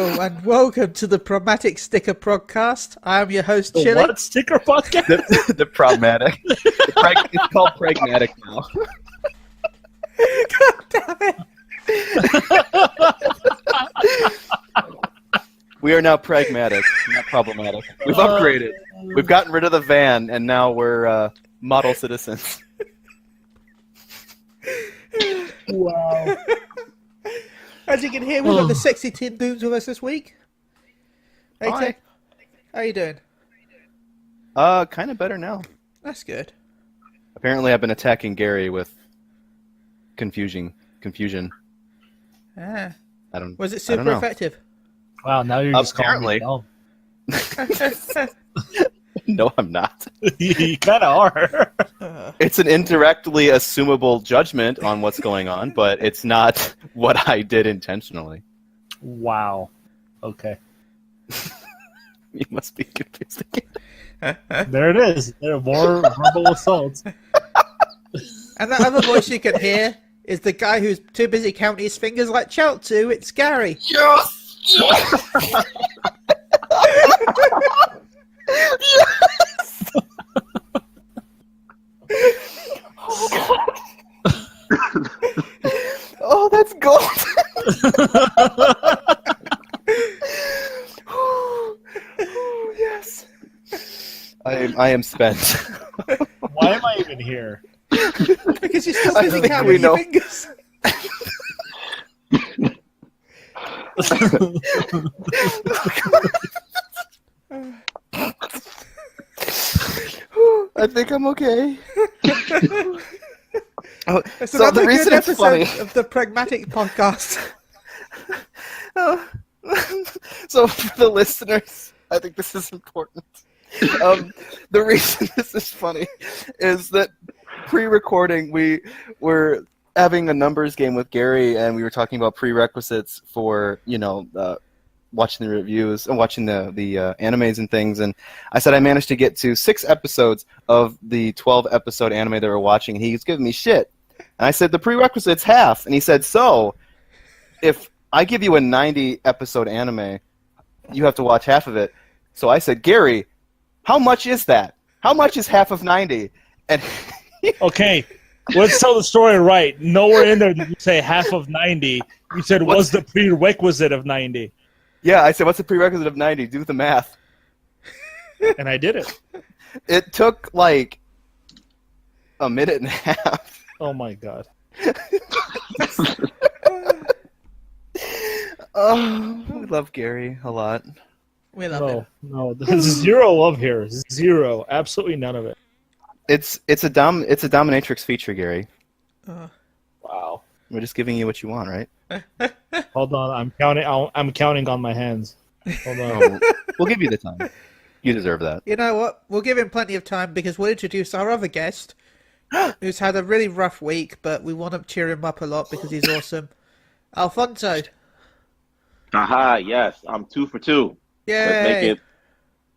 Hello and welcome to the Pragmatic Sticker Podcast. I am your host, Chille. What sticker podcast? The pragmatic. It's called pragmatic now. God damn it! We are now pragmatic, not problematic. We've upgraded. We've gotten rid of the van, and now we're model citizens. Wow. As you can hear, we've got the sexy Tin Booms with us this week. Hey, Hi. Tim. How you doing? Kind of better now. That's good. Apparently, I've been attacking Garri with confusion. Ah. I don't. Was it I super don't know. effective? Wow, now you're just Apparently. calling me dumb. No, I'm not. You kind of are. It's an indirectly assumable judgment on what's going on, but it's not what I did intentionally. Wow. Okay. You must be confused again. There it is. There are more verbal assaults. And that other voice you can hear is the guy who's too busy counting his fingers like Chiaotzu. It's Garri. Yes! Oh, that's gold! Yes. I am spent. Why am I even here? Because you're still I busy think counting we your know. fingers. I think I'm okay. Oh, It's so another the reason good it's episode funny. of the Pragmatic Podcast. So for the listeners, I think this is important. The reason this is funny is that pre-recording we were having a numbers game with Garri, and we were talking about prerequisites for watching the reviews and watching the animes and things. And I said I managed to get to 6 episodes of the 12-episode anime they were watching, and he was giving me shit. And I said the prerequisite's half, and he said, so if I give you a 90-episode anime, you have to watch half of it. So I said, Garri, how much is that? How much is half of 90? And Okay, let's tell the story right. Nowhere in there did you say half of 90. You said, what's the prerequisite of 90? yeah, I said, what's the prerequisite of 90? Do the math. And I did it. It took like a minute and a half. Oh, my God. Oh, we love Garri a lot. We love it. No, there's zero love here. Zero. Absolutely none of it. It's a dominatrix feature, Garri. Wow. We're just giving you what you want, right? Hold on, I'm counting on my hands. Hold on. Oh, we'll give you the time. You deserve that. You know what? We'll give him plenty of time because we'll introduce our other guest who's had a really rough week, but we want to cheer him up a lot because he's awesome. Alfonso. Aha, yes. I'm 2 for 2. Yay. Let's make it.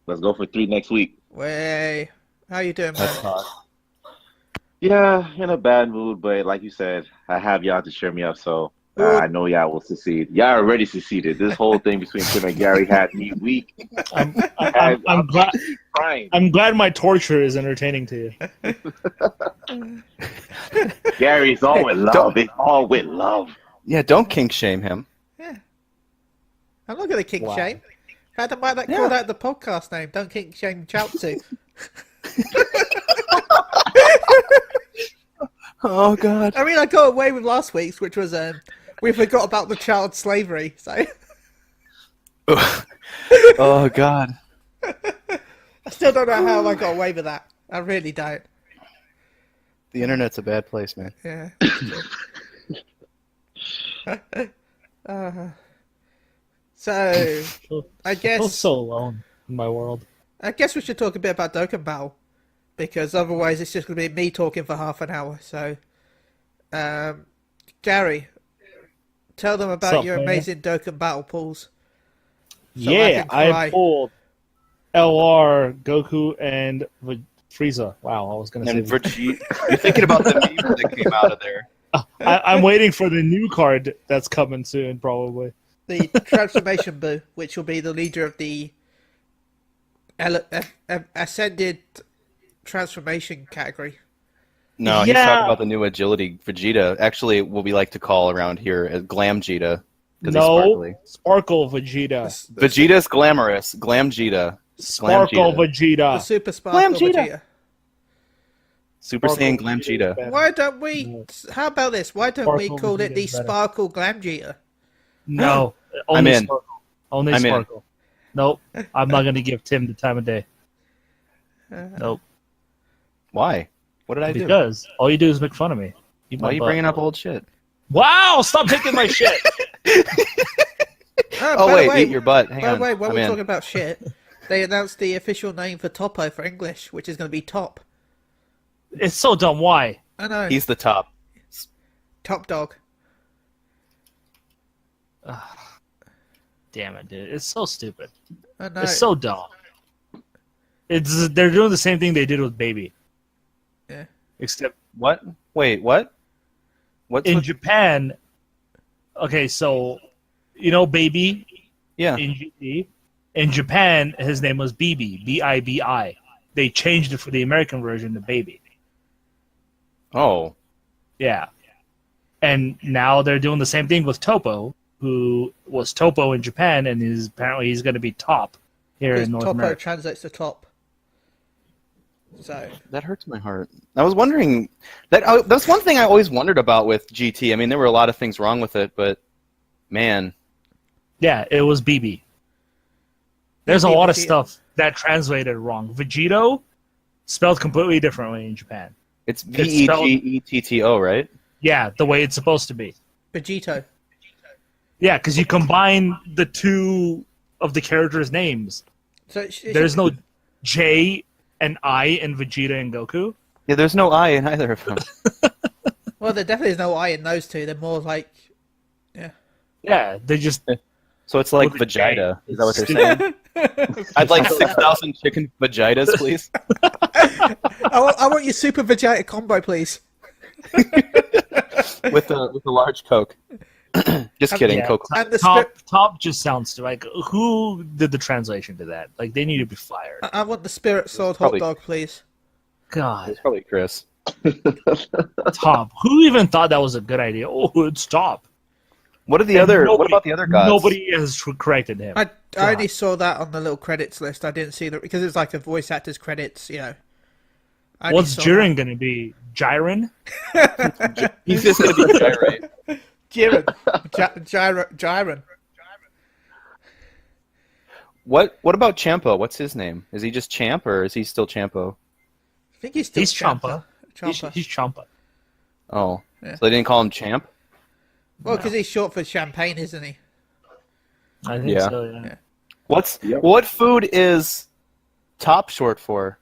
Let's go for 3 next week. Way. How you doing, man? That's hot. Yeah, in a bad mood, but like you said, I have y'all to cheer me up, so I know y'all will succeed. Y'all already succeeded. This whole thing between Tim and Garri had me weak. I'm glad. Crying. I'm glad my torture is entertaining to you. Garri, it's all with love. don't- It's all with love. Yeah, don't kink shame him. I'm not going to kink Wow. shame. How might that Yeah. call that the podcast name? Don't kink shame Chiaotzu. Oh, God. I mean, I got away with last week's, which was we forgot about the child slavery. So Oh, God. I still don't know how I got away with that. I really don't. The internet's a bad place, man. Yeah. So I I feel guess so alone in my world. we should talk a bit about Dokkan Battle because otherwise it's just going to be me talking for half an hour. So, Garri, tell them about Sup, your man? amazing Dokkan Battle pulls. So Yeah, I can cry. I pulled LR, Goku, and Frieza. Wow, I was gonna And say. Vegeta, you're thinking about the meme that came out of there. I'm waiting for the new card that's coming soon, probably. the Transformation Boo, which will be the leader of the Ascended Transformation category. No, he's Yeah. talking about the new agility Vegeta. Actually, what we like to call around here as Glam Jita. Because he's No, sparkly. Sparkle Vegeta. Vegeta's glamorous. Glam Jita. Sparkle The Vegeta. Super Sparkle Glam Vegeta. Super Sparkle Saiyan Glam Vegeta is Jita. better. Why don't we? How about this? Why don't we Sparkle call it Vegeta the is better. Sparkle Glam Jita? No, I'm only in. Sparkle. Only I'm in. Sparkle. Nope, I'm not gonna give Tim the time of day. Nope, Why? What did I do? because all you do is make fun of me. Keep Why my are you butt. bringing up old shit? Wow! Stop taking my shit. Oh, by the wait, way, eat your butt. Hang by the on. way, while I'm we're in. talking about shit, they announced the official name for Topo for English, which is going to be Top. It's so dumb. Why? I know. He's the top. Top Dog. Damn it, dude! It's so stupid. I know. It's so dumb. They're doing the same thing they did with Baby, Yeah. except What? Wait, what? What's in with- Japan. Okay, so you know Baby Yeah. in GT. In Japan, his name was Bibi, Bibi. They changed it for the American version to Baby. Oh. Yeah. And now they're doing the same thing with Topo, who was Topo in Japan, and apparently he's going to be Top here Because in North Topo America. translates to top. So, That hurts my heart. I was wondering that's one thing I always wondered about with GT. I mean, there were a lot of things wrong with it, but man, Yeah, it was BB. There's a BB lot of Vegeta. stuff that translated wrong. Vegito spelled completely differently in Japan. it's It's spelled- Vegetto, right? Yeah, the way it's supposed to be. Vegito. Yeah, because you combine the two of the characters' names. So it There's should- no J and I in Vegeta and Goku. Yeah, there's no I in either of them. Well, there definitely is no I in those two. They're more like, Yeah, they just So it's like With a J. vagina. Is that what they're saying? I'd like 6,000 chicken vaginas, please. I want your Super Vegeta combo, please. with a large Coke. Just kidding, yeah, Coke. And the top just sounds like who did the translation to that? Like they need to be fired. I want the Spirit Sword probably- hot dog, please. God, It's probably Chris. Top. Who even thought that was a good idea? Oh, it's Top. What are the And other? What nobody- about the other gods? Nobody has corrected him. I only saw that on the little credits list. I didn't see that because it's like a voice actor's credits, you know. I only What's saw Jiren going to be? Jiren? He's just gonna be gyrate. that. Jiren. What about Champa? What's his name? Is he just Champ or is he still Champo? I think he's still He's Champa. Champa. He's Champa. Oh, Yeah. so they didn't call him Champ? Well, because he's short for champagne, isn't he? I think Yeah. so, yeah. Yeah. What food is Top short for?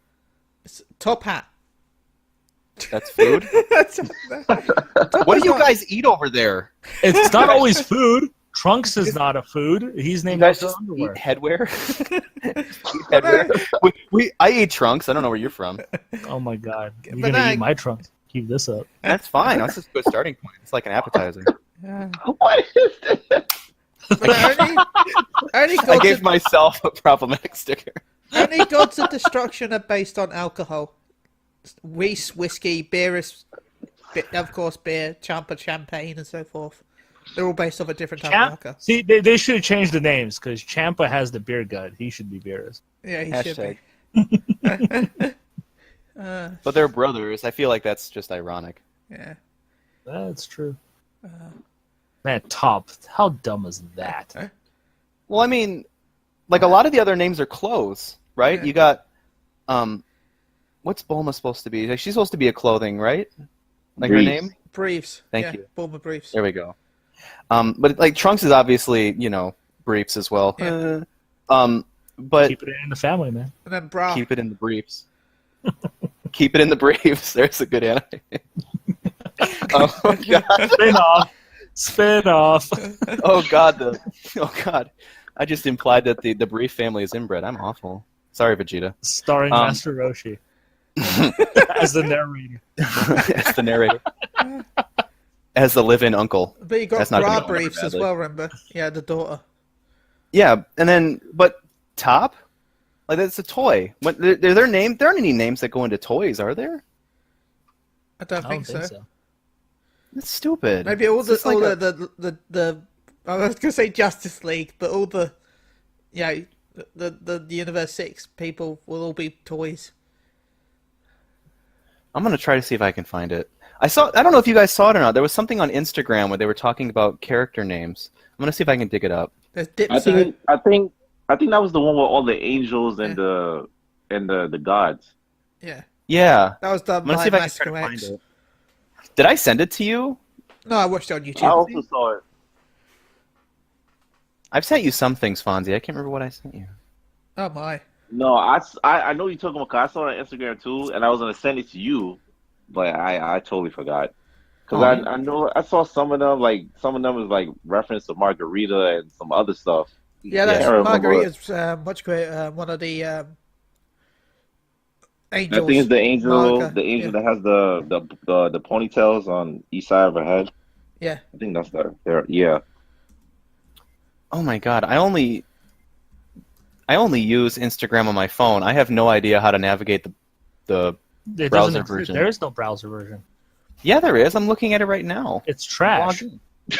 It's Top Hat. That's food. What do you guys eat over there? It's not always food. Trunks is not a food. He's You named guys after just underwear. eat headwear. Eat headwear. I eat trunks. I don't know where you're from. Oh my god. You're But going to I- eat my trunks. Keep this up. That's fine. That's just a good starting point. It's like an appetizer. Yeah. What is this? But only I gods, gave myself a problematic sticker. only gods of destruction are based on alcohol. Reese, whiskey, beer is, of course, beer, Champa, champagne, and so forth. They're all based off a different type of alcohol. See, they should have changed the names because Champa has the beer gut. He should be Beerus. Yeah, he Hashtag. should be. But they're brothers. I feel like that's just ironic. Yeah. That's true. Man, Top. How dumb is that? Well, I mean, like a lot of the other names are clothes, right? Yeah. You got, what's Bulma supposed to be? Like, she's supposed to be a clothing, right? Like her Briefs. name? Briefs. Thank yeah, you. Bulma briefs. There we go. But like Trunks is obviously, briefs as well. Yeah. But Keep it in the family, man. And then bra. keep it in the briefs. Keep it in the briefs. There's a good anime. Oh god! Spin off. Spin off. Oh god! Oh god! I just implied that the brief family is inbred. I'm awful. Sorry, Vegeta. Starring Um, Master Roshi as the narrator. As the narrator. as the live-in uncle. But you got That's not gonna bra go over briefs as badly. well, remember? Yeah, the daughter. Yeah, and then but Top, like it's a toy. What their name? There aren't any names that go into toys, are there? I don't I think don't think so. so. It's stupid. Maybe all It's the just like the I was gonna say Justice League, but all the the Universe 6 people will all be toys. I'm gonna try to see if I can find it. I don't know if you guys saw it or not. There was something on Instagram where they were talking about character names. I'm gonna see if I can dig it up. There's I Dipso. think that was the one with all the angels and the gods. Yeah, Yeah, that was done I'm gonna by see if I can try to Massacre find X. it. Did I send it to you? No, I watched it on I YouTube. also saw it. I've sent you some things, Fonzie. I can't remember what I sent you. Oh my! No, I know you took them because I saw it on Instagram too, and I was gonna send it to you, but I totally forgot. Because I know I saw some of them, like some of them was like reference to Margarita and some other stuff. Yeah, I that's can't remember. Margarita's much greater. One of the angels. I think it's the angel, Marga, that has the ponytails on each side of her head. Yeah. I think that's yeah. Oh my god, I only use Instagram on my phone. I have no idea how to navigate the It browser doesn't exist. version. There is no browser version. Yeah, there is. I'm looking at it right now. It's trash.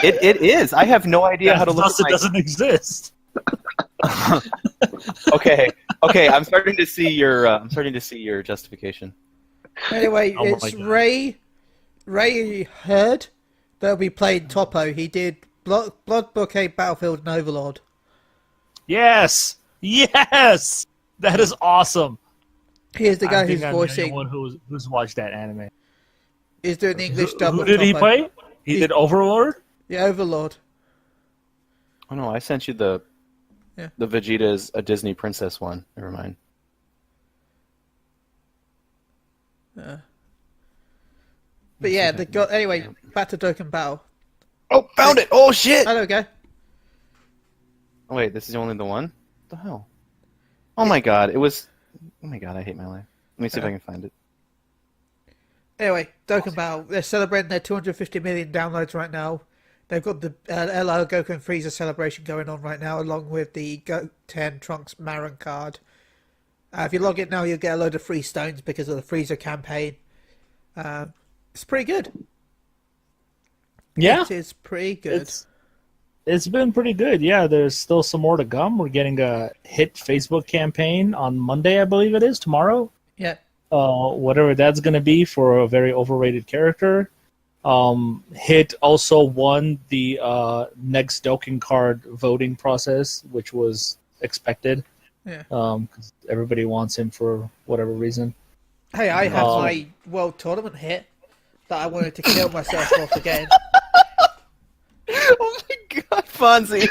It is. I have no idea how to look Thus, at it doesn't exist. Okay. I'm starting to see your justification. Anyway, Oh my it's God. Ray Hurd that'll be playing Topo. He did Blood Bouquet, Battlefield, and Overlord. Yes, that is awesome. Here's the guy I think who's I'm voicing. the only one who's watched that anime. He's doing the English dub. Who of did he Topo. play? He did Overlord. The Overlord. Oh no, I sent you the Yeah. Vegeta's a Disney princess one. Never mind. But yeah, anyway, back to Dokkan Battle. Oh, found it! Oh shit! Oh, there we go. Oh wait, this is only the one? What the hell? Oh my god, it was... Oh my god, I hate my life. Let me see if I can find it. Anyway, Dokkan Battle. They're celebrating their 250 million downloads right now. They've got the LR Goku and Frieza celebration going on right now, along with the Go-10 Trunks Marin card. If you log in now, you'll get a load of free stones because of the Frieza campaign. It's pretty good. Yeah, It is pretty good. It's been pretty good. Yeah, there's still some more to come. We're getting a hit Facebook campaign on Monday, I believe it is, tomorrow. Yeah. Whatever that's going to be for a very overrated character. Hit also won the next Dokkan card voting process, which was expected. Yeah. Because everybody wants him for whatever reason. Hey, I had my World Tournament hit that I wanted to kill myself off again. Oh my god, Fonzie!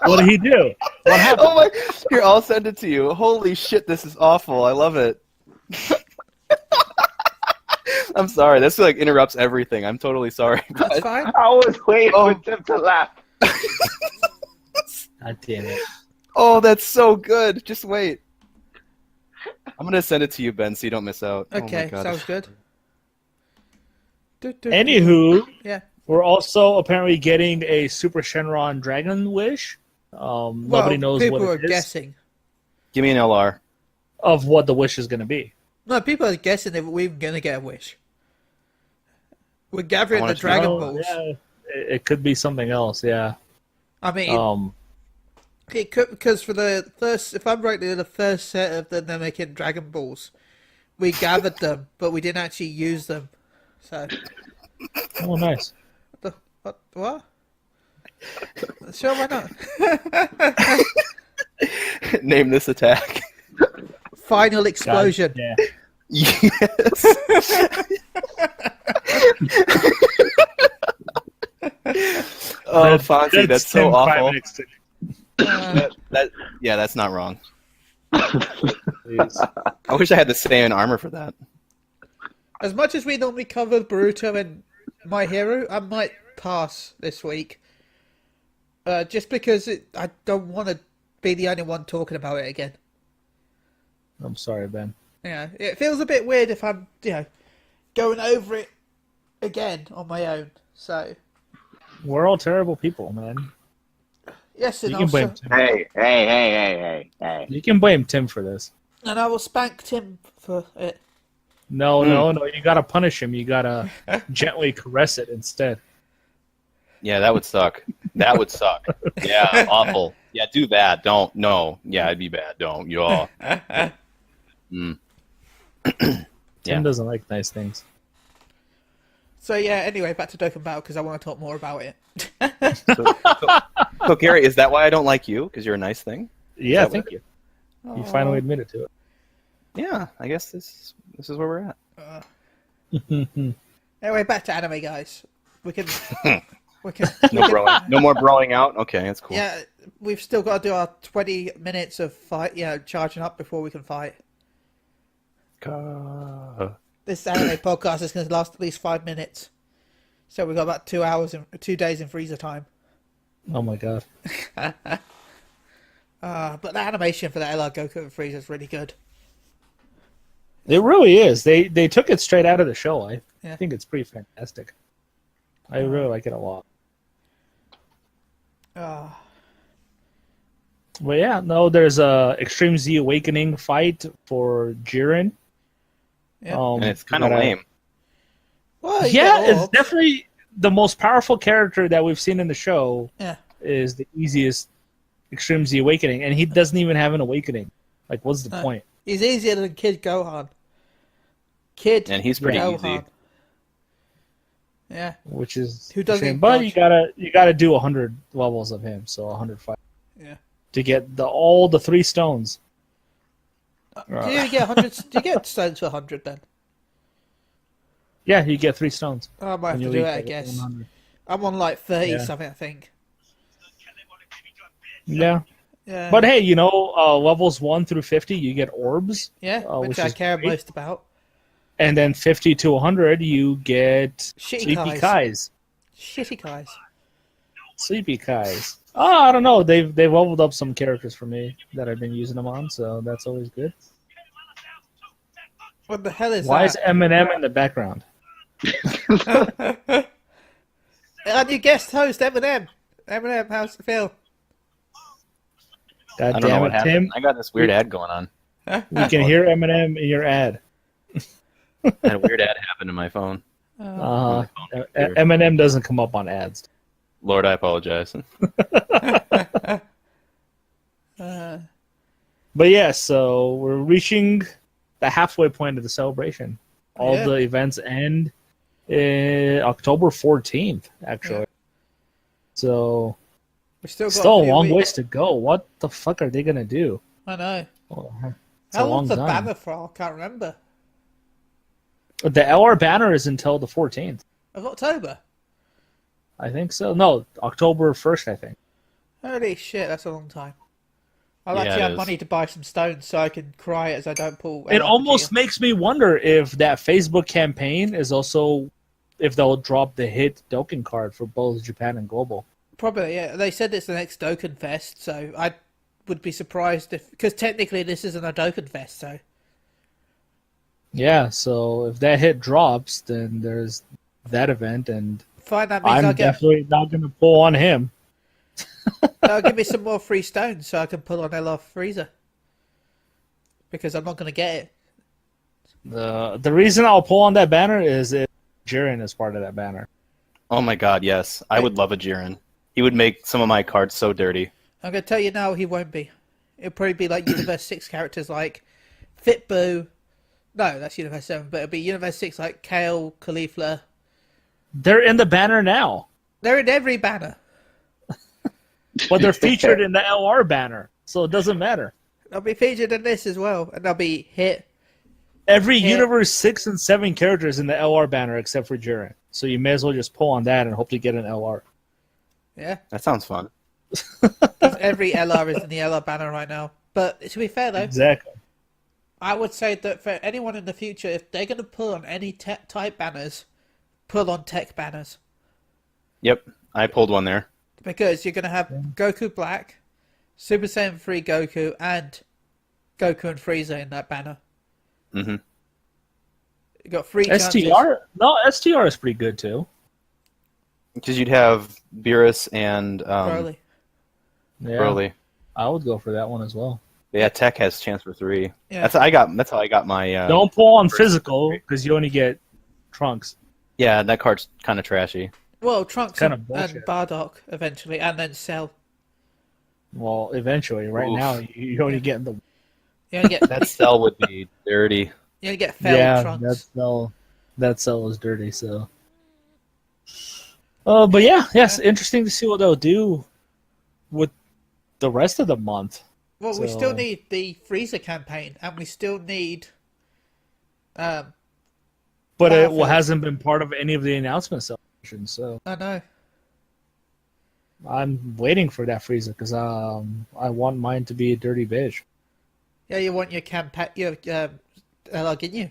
What did he do? What happened? Oh my... Here, I'll send it to you. Holy shit, this is awful. I love it. I'm sorry. This like interrupts everything. I'm totally sorry. That's But... fine. I was waiting for Tim to laugh. God damn it. Oh, that's so good. Just wait. I'm gonna send it to you, Ben, so you don't miss out. Okay, oh my god. sounds good. Anywho, Yeah. we're also apparently getting a Super Shenron Dragon Wish. Nobody knows people what are it is guessing. Give me an LR. of what the wish is going to be. No, people are guessing if we're going to get a wish. We're gathering wanna the Dragon Oh, Balls. yeah, it could be something else. Yeah. I mean, it could, because for the first, if I'm right, the first set of them, they're making Dragon Balls. We gathered them, but we didn't actually use them. So, Oh, nice. what? Sure, why not? Name this attack. Final explosion. Yeah. Yes. Oh, Fonzie, that's so Tim awful. Private Extinction, Yeah, that's not wrong. please. I wish I had the same armor for that. As much as we normally cover Boruto and My Hero, I might pass this week. Just because I don't want to be the only one talking about it again. I'm sorry, Ben. Yeah, it feels a bit weird if I'm, going over it again on my own. So We're all terrible people, man. yes, and You can blame also, Tim. Hey. You can blame Tim for this. and I will spank Tim for it. No. You gotta punish him. You gotta gently caress it instead. Yeah, that would suck. That would suck. Yeah, awful. Yeah, do that. Don't. No. Yeah, it'd be bad. Don't. You all. Mm. Tim Yeah. doesn't like nice things. So yeah. Anyway, back to Dokkan Battle because I want to talk more about it. So, Garri, is that why I don't like you? Because you're a nice thing? Yeah, that thank you. You finally admitted to Yeah, I guess this is where we're at. it. Anyway, back to anime, guys. We can. No broing. No more broing out? Okay, that's cool. Yeah, we've still got to do our 20 minutes of fight. Charging up before we can fight. This anime podcast is going to last at least 5 minutes. So we've got about 2 hours and 2 days in freezer time. Oh my god. But the animation for the LR Goku and Frieza is really good. It really is. They took it straight out of the show. I Yeah. think it's pretty fantastic. I really like it a lot. Uh, But yeah, no, there's a Extreme Z Awakening fight for Jiren. Yeah. And it's kind of that I- lame. well, you Yeah, get it's orbs. definitely the most powerful character that we've seen in the show. Yeah. Is the easiest Extreme Z Awakening, and he doesn't even have an awakening. Like, what's the No. point? He's easier than Kid Gohan. Kid And he's pretty Gohan. easy. Yeah. Which is Who doesn't a shame. But dodge? you gotta do 100 levels of him, so 100 fight Yeah. to get all the 3 stones. Do you get 100? Do you get stones for 100 then? Yeah, you get 3 stones. I might have when to you do it, reach I level guess. 100. I'm on like 30 Yeah. something, I think. Yeah, Yeah. but hey, levels 1 through 50, you get orbs, yeah, which which I is care great. most about. and then 50 to 100, you get Shitty Sleepy Kais. Kais. Shitty guys. Sleepy Kais. Oh, I don't know. They've leveled up some characters for me that I've been using them on, so that's always good. What the hell is Why is that? Eminem in the background? And you guest host Eminem. Eminem, how's it feel? God I don't know damn what it, happened. Tim! I got this weird ad going on. We can hear Eminem in your ad. I had a weird ad happen to my phone. Eminem doesn't come up on ads. Lord, I apologize. But yeah, so we're reaching the halfway point of the celebration. All Yeah. the events end October 14th, actually. Yeah. So We still got still a few long weeks. ways to go. What the fuck are they gonna do? I know. Well, it's How a long long's the time. banner for? I can't remember. The LR banner is until the 14th. Of October. I think so. No, October 1st, I think. Holy shit, that's a long time. I'll Yeah, actually it have is. money to buy some stones so I can cry as I don't pull. It LR almost Vegeta. makes me wonder if that Facebook campaign is also if they'll drop the hit Dokkan card for both Japan and global. Probably, yeah. They said it's the next Dokkan Fest, so I would be surprised if... Because technically this isn't a Dokkan Fest, so... Yeah, so if that hit drops, then there's that event, and Fine, that means I'm definitely not going to pull on him. That'll give me some more free stones so I can pull on LR Frieza. Because I'm not going to get it. The reason I'll pull on that banner is if Jiren is part of that banner. Oh my god, yes. I would love a Jiren. He would make some of my cards so dirty. I'm going to tell you now, he won't be. It'll probably be like Universe 6 characters like Fitboo. No, that's Universe 7, but it'll be Universe 6 like Kale, Caulifla. They're in the banner now, They're in every banner. but they're featured in the LR banner, so it doesn't matter. They'll be featured in this as well, and they'll be hit. Every Yeah. Universe 6 and 7 characters in the LR banner except for Jiren. So you may as well just pull on that and hope to get an LR. Yeah, That sounds fun. because every LR is in the LR banner right now. But to be fair though, Exactly. I would say that for anyone in the future, if they're going to pull on any type banners, pull on tech banners. Yep, I pulled one there. Because you're going to have Goku Black, Super Saiyan 3 Goku, and Goku and Frieza in that banner. hmm You got three chances. STR is pretty good too. Because you'd have Beerus and Broly. Yeah, Broly. I would go for that one as well. Yeah, Tech has chance for 3. Yeah. That's how I got my. Don't pull on physical because you only get Trunks. Yeah, that card's kind of trashy. Well, Trunks Kind and of bullshit. Bardock eventually, and then Cell. Well, eventually. Right Oof. now, you only get the. You only get That cell would be dirty. you only get failed Trunks. that cell is dirty. So. But yes, interesting to see what they'll do with the rest of the month. Well, we So- still need the Frieza campaign, and we still need. But it Battlefield. hasn't been part of any of the announcement celebrations, so I know. I'm waiting for that Frieza because I want mine to be a dirty bitch. Yeah, you want your LR Ginyu.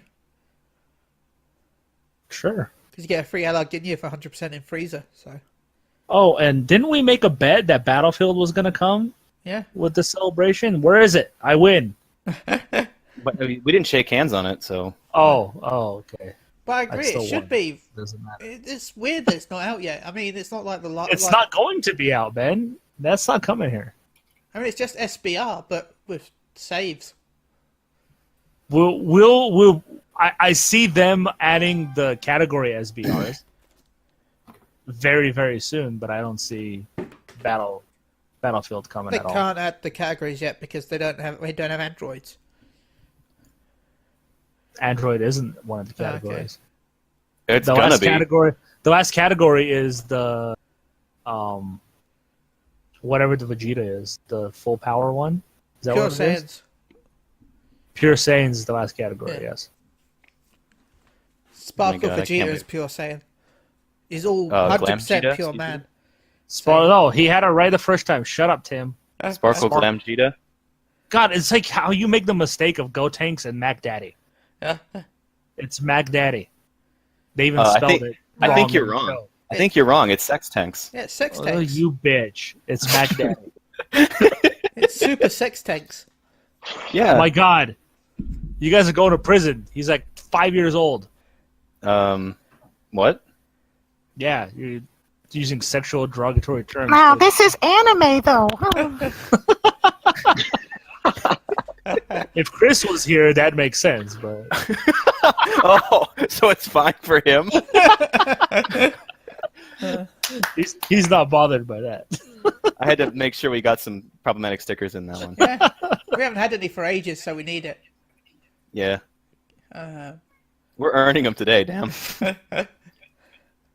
Sure. Because you get a free LR Ginyu for 100% in Frieza, so. Oh, and didn't we make a bet that Battlefield was going to come Yeah. with the celebration? Where is it? I win. But we didn't shake hands on it, so. Oh, okay. But I agree, still it should won. be. Doesn't matter. It's weird that it's not out yet. I mean, it's not like the last. It's not going to be out, Ben. That's not coming here. I mean, it's just SBR, but with saves. I see them adding the category SBRs very, very soon, but I don't see Battlefield coming They at all. can't add the categories yet because they don't have androids. Android isn't one of the Oh, okay. categories. It's The gonna last be. category. The last category is the, whatever the Vegeta is, the full power one. Is that Pure what it is? Saiyans. Pure Saiyans is the last category. Yeah. Yes. Sparkle God, I Vegeta can't is pure Saiyan. He's all Glam 100% Vegeta, pure excuse man. No, he had it right the first time. Shut up, Tim. Sparkle Glam Cheetah. God, it's like how you make the mistake of Gotenks and Mac Daddy. It's Mac Daddy. They even spelled it. I think wrong you're in the wrong. show. I think you're wrong. It's Sex Tanks. Yeah, it's sex Oh, tanks. you bitch. It's Mac Daddy. It's super sex tanks. Yeah. Oh my God. You guys are going to prison. He's like 5 years old. What? Yeah, you're using sexual derogatory terms. Now, this is anime, though. If Chris was here, that makes sense, but Oh, so it's fine for him. he's not bothered by that. I had to make sure we got some problematic stickers in that one. Yeah. We haven't had any for ages, so we need it. Yeah, Uh, we're earning them today. Damn.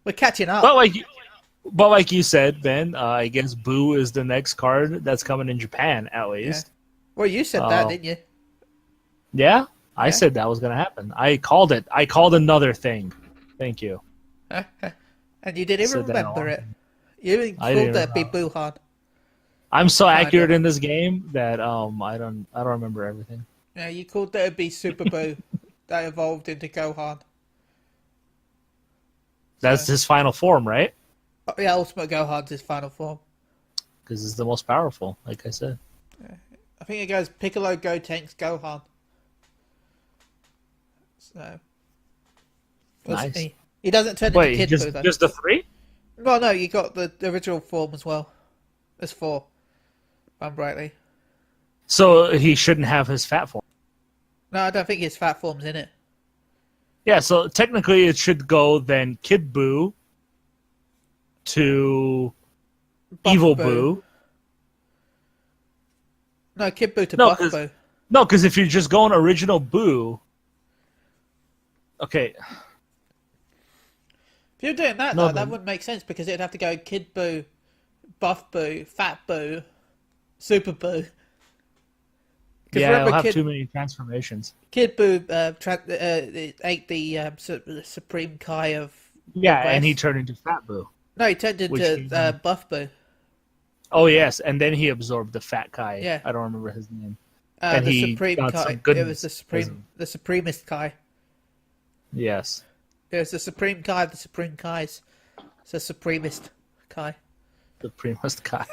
we're catching up. But like you said, Ben, I guess Boo is the next card that's coming in Japan, at least. Well, you said that, didn't you? Yeah, I Yeah. said that was going to happen. I called it. I called another thing. Thank you. And you didn't even Said that remember all. it. You even I called didn't that be Buhan. I'm so Kinda. accurate in this game that I don't remember everything. Yeah, you called that it'd be Super Boo that evolved into Gohan. That's his final form, right? Oh, yeah, Ultimate Gohan's his final form. Because it's the most powerful, like I said. I think it goes Piccolo, Gotenks, Gohan. So. Nice. He doesn't turn Wait, into Kid Boo, though. just the 3? Well, no, you got the original form as well. There's 4. If I'm rightly. So he shouldn't have his fat form. No, I don't think his fat form's in it. Yeah, so technically it should go then Kid Boo to Buff Evil Boo. Boo. No, Kid Boo to No, Buff 'cause- Boo. No, because if you're just going original Boo... Okay, If you're doing that, No, though, that then- wouldn't make sense because it'd have to go Kid Boo, Buff Boo, Fat Boo, Super Boo. 'Cause yeah, remember it'll have Kid, too many transformations. Kid Boo ate the Supreme Kai of... Yeah, West. and he turned into Fat Boo. No, he turned Which into he- Buff Boo. Oh, yes, and then he absorbed the Fat Kai. Yeah. I don't remember his name. And The he Supreme got Kai. some It goodness was the as Supremist Kai. Yes. It was the Supreme Kai of the Supreme Kais. It's a Supremist Kai. The Primust Kai.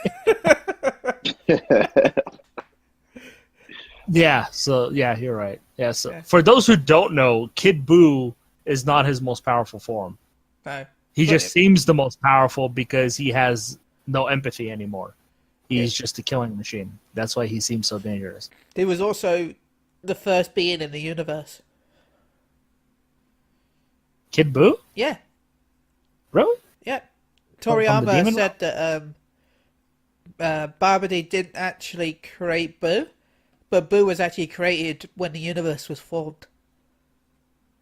Yeah, so, yeah, you're right. Yeah, so Yeah. for those who don't know, Kid Boo is not his most powerful form. No. He But just seems the most powerful because he has no empathy anymore. He's just a killing machine. That's why he seems so dangerous. he was also the first being in the universe. Kid Buu? Yeah, Really? yeah. From the Toriyama Demon said that Babidi didn't actually create Buu, but Buu was actually created when the universe was formed.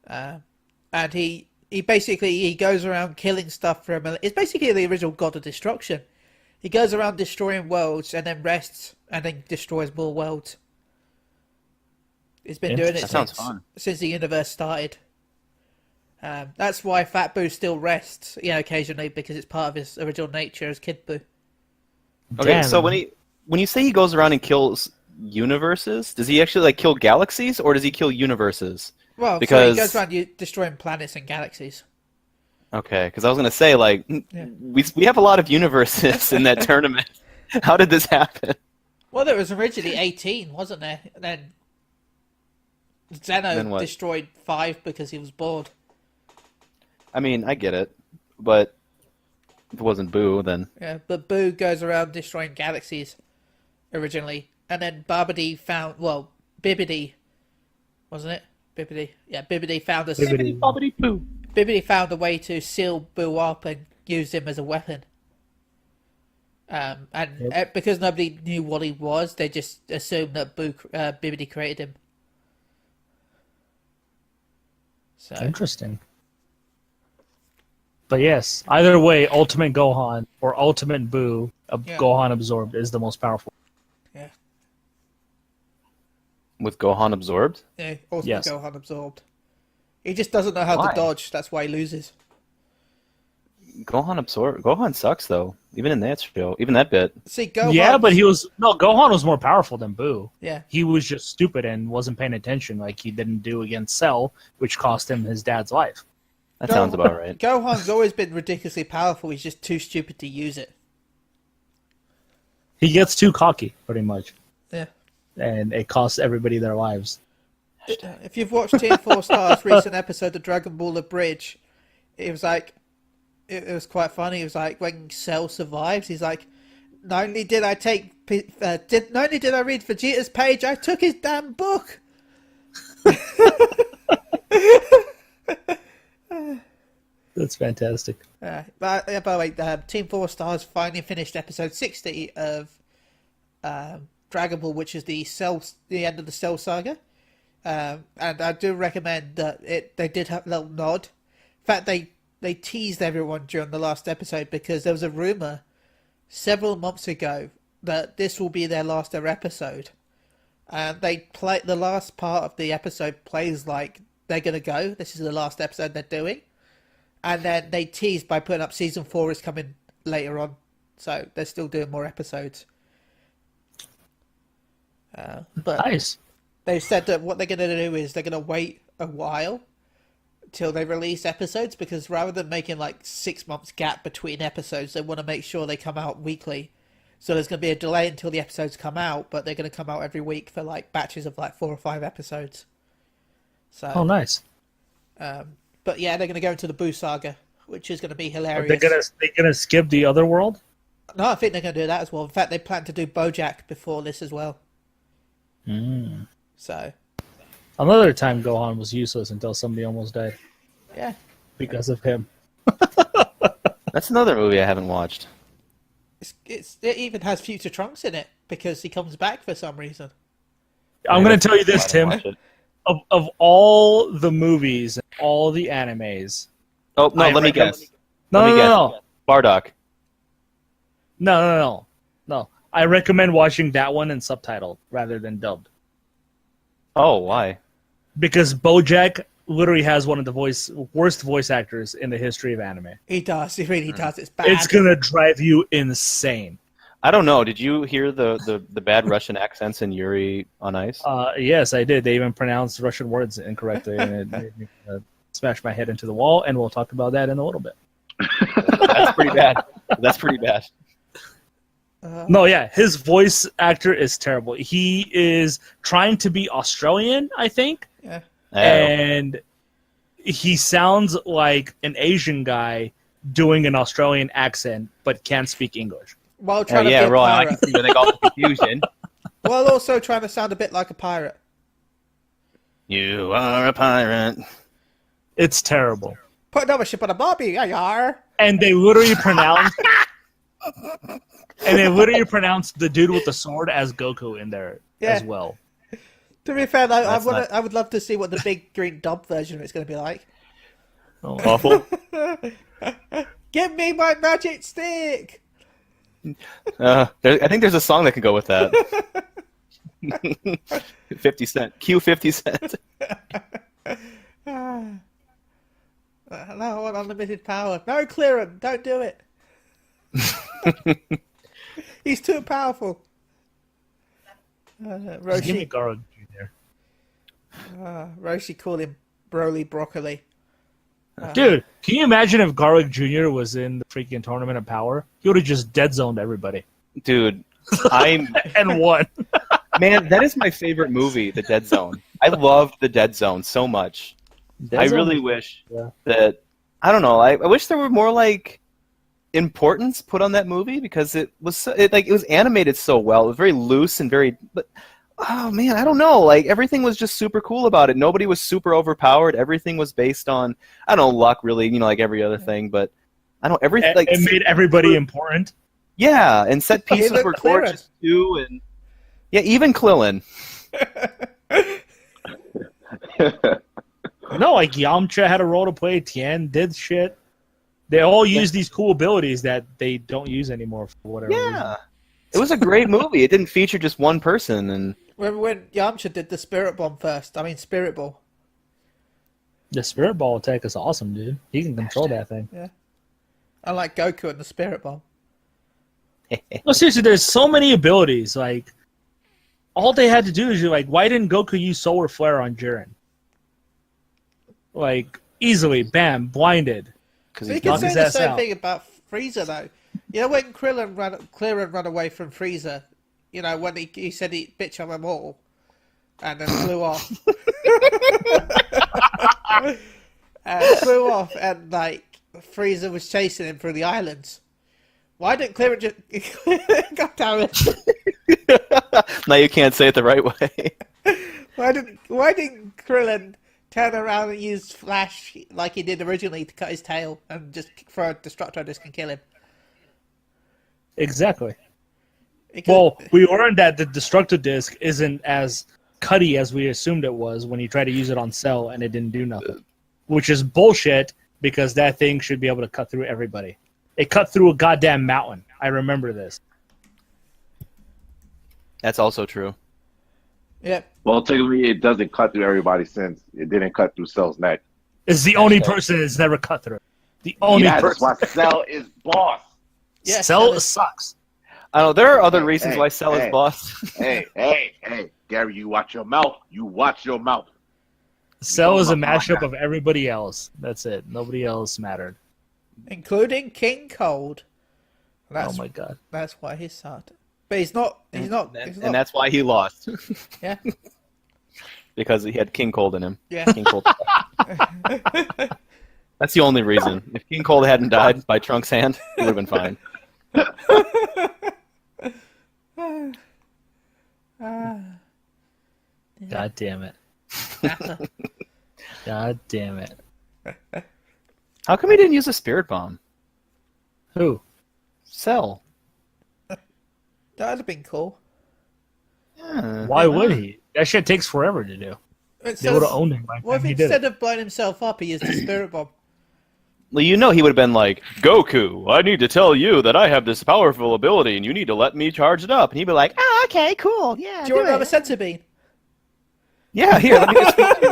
And he basically goes around killing stuff from. It's basically the original God of Destruction. He goes around destroying worlds and then rests and then destroys more worlds. He's been doing it That sounds fun. since the universe started. That's why Fat Boo still rests, occasionally, because it's part of his original nature as Kid Boo. Okay, Damn. so when you say he goes around and kills universes, does he actually like kill galaxies or does he kill universes? Well, so Because- he goes around destroying planets and galaxies. Okay, because I was gonna say like Yeah. we have a lot of universes in that tournament. How did this happen? Well, there was originally 18, wasn't there? And then Zeno Then what? destroyed 5 because he was bored. I mean, I get it, but if it wasn't Boo, then Yeah, but Boo goes around destroying galaxies originally. And then Babidi found, Bibidi, wasn't it? Bibidi. Yeah, Bibidi found a Bibbidi. Bobbidi Boo. Bibidi found a way to seal Boo up and use him as a weapon. Because nobody knew what he was, they just assumed that Bibidi created him. So Interesting. But yes, either way, Ultimate Gohan or Ultimate Boo, Yeah. Gohan Absorbed, is the most powerful. yeah, With Gohan absorbed? Ultimate Yes. Gohan absorbed. He just doesn't know how Why? to dodge. That's why he loses. Gohan absorbed. Gohan sucks though. Even in that show, even that bit. See, Gohan. Yeah, but Gohan was more powerful than Boo. Yeah, He was just stupid and wasn't paying attention like he didn't do against Cell, which cost him his dad's life. That sounds about right. Gohan's always been ridiculously powerful. He's just too stupid to use it. He gets too cocky, pretty much, Yeah. and it costs everybody their lives. If you've watched Team 4 Star's recent episode of Dragon Ball The Bridge, it was like, it was quite funny. It was like when Cell survives, he's like, not only did I read Vegeta's page, I took his damn book. That's fantastic. By the way, Team 4 Stars finally finished episode 60 of Dragon Ball, which is the end of the Cell saga. And I do recommend that they did have a little nod. In fact, they teased everyone during the last episode because there was a rumor several months ago that this will be their last ever episode. And the last part of the episode plays like they're going to go. This is the last episode they're doing. And then they teased by putting up season 4 is coming later on. So they're still doing more episodes. But Nice. they said that what they're going to do is they're going to wait a while till they release episodes, because rather than making like 6 months gap between episodes, they want to make sure they come out weekly. So there's going to be a delay until the episodes come out, but they're going to come out every week for like batches of like 4 or 5 episodes. So, Oh, nice. but yeah, they're going to go into the Boo saga, which is going to be hilarious. They're gonna skip the other world. No, I think they're going to do that as well. In fact, they plan to do BoJack before this as well. So, Another time Gohan was useless until somebody almost died yeah. because of him. That's another movie I haven't watched. It even has Future Trunks in it because he comes back for some reason. I'm gonna tell you this, I didn't Tim. watch it. Of all the movies and all the animes, Oh no, I let me recommend- guess. no, Let no, me no, guess. no, Bardock. no. I recommend watching that one in subtitled rather than dubbed, Oh, why? because BoJack literally has one of the worst voice actors in the history of anime. He does. He really does. It's bad. It's gonna drive you insane. I don't know. Did you hear the bad Russian accents in Yuri on Ice? Yes, I did. They even pronounced Russian words incorrectly, and it made me smash my head into the wall. And we'll talk about that in a little bit. That's pretty bad. That's pretty bad. No, yeah, his voice actor is terrible. He is trying to be Australian, I think, Yeah. and he sounds like an Asian guy doing an Australian accent, but can't speak English. While trying to be yeah, a Roy, I pirate. can see where they got the confusion. While also trying to sound a bit like a pirate. You are a pirate. It's terrible. Put another ship on a bobby, yar. And they literally pronounce the dude with the sword as Goku in there as well. To be fair, though, That's I would love to see what the big green dub version of it's going to be like. Oh, Awful. Give me my magic stick! I think there's a song that can go with that. 50 Cent. Q 50 Cent. No, I want unlimited power. No, clear him. Don't do it. He's too powerful. give me Roshi, Garlic Jr. Roshi called him Broly Broccoli. Dude, can you imagine if Garlic Jr. was in the freaking Tournament of Power? He would have just dead zoned everybody Dude, and won. man, that is my favorite movie, The Dead Zone. I loved The Dead Zone so much. I really wish that, I don't know, I wish there were more, like, importance put on that movie because it was animated so well. It was very loose and but oh man, I don't know, like everything was just super cool about it. Nobody was super overpowered. Everything was based on, I don't know, luck really, like every other thing, but I don't everything like it made everybody important. Yeah, and set pieces Even were Clara. gorgeous too, and yeah, even Krillin. No, like Yamcha had a role to play. Tien did shit. They all use these cool abilities that they don't use anymore for whatever reason. Yeah. It was a great movie. It didn't feature just one person, and Remember when Yamcha did the Spirit Bomb first? I mean, Spirit Ball. The Spirit Ball attack is awesome, dude. He can control that thing. I like Goku and the Spirit Bomb. No, seriously, there's so many abilities. Like, all they had to do is, why didn't Goku use Solar Flare on Jiren? Like, easily, bam, blinded. because You he's can knocked say his the ass same out. thing about Frieza, though. You know, when Krillin ran away from Frieza, you know, when he said he bitch on them all, and then flew off. And like, Frieza was chasing him through the islands. Why didn't Krillin just... God damn it. now you can't say it the right way. Why didn't Krillin turn around and use Flash like he did originally to cut his tail and just throw a Destructo Disc and kill him? Exactly. Because- Well, we learned that the Destructo Disc isn't as cutty as we assumed it was when you tried to use it on Cell and it didn't do nothing. Which is bullshit, because that thing should be able to cut through everybody. It cut through a goddamn mountain. I remember this. That's also true. Yeah. Well, technically, it doesn't cut through everybody since it didn't cut through Cell's neck. It's the only person that's never cut through. The only Yeah, that's person. why Cell is boss. Yeah, Cell so sucks. I know there are other Hey, reasons hey, why Cell hey. is boss. Hey, Gary, you watch your mouth. You watch your mouth. Cell is a talking about mashup of everybody else. That's it. Nobody else mattered. including King Cold. That's, Oh my god. That's why he's sad. But he's not. He's not. And that's why he lost. Yeah. Because he had King Cold in him. Yeah. King Cold. That's the only reason. If King Cold hadn't died by Trunks' hand, he would have been fine. God damn it. God damn it. How come he didn't use a spirit bomb? Who? Cell. That'd have been cool. Yeah. Why would he? That shit takes forever to do. They would have owned him by the What if time he did instead it. of blowing himself up, he used the Spirit Bomb? Well, you know he would have been like, Goku, I need to tell you that I have this powerful ability and you need to let me charge it up. And he'd be like, Oh, okay, cool. Yeah, Do you want to have a it. sensor beam? yeah, here, let me just feed you.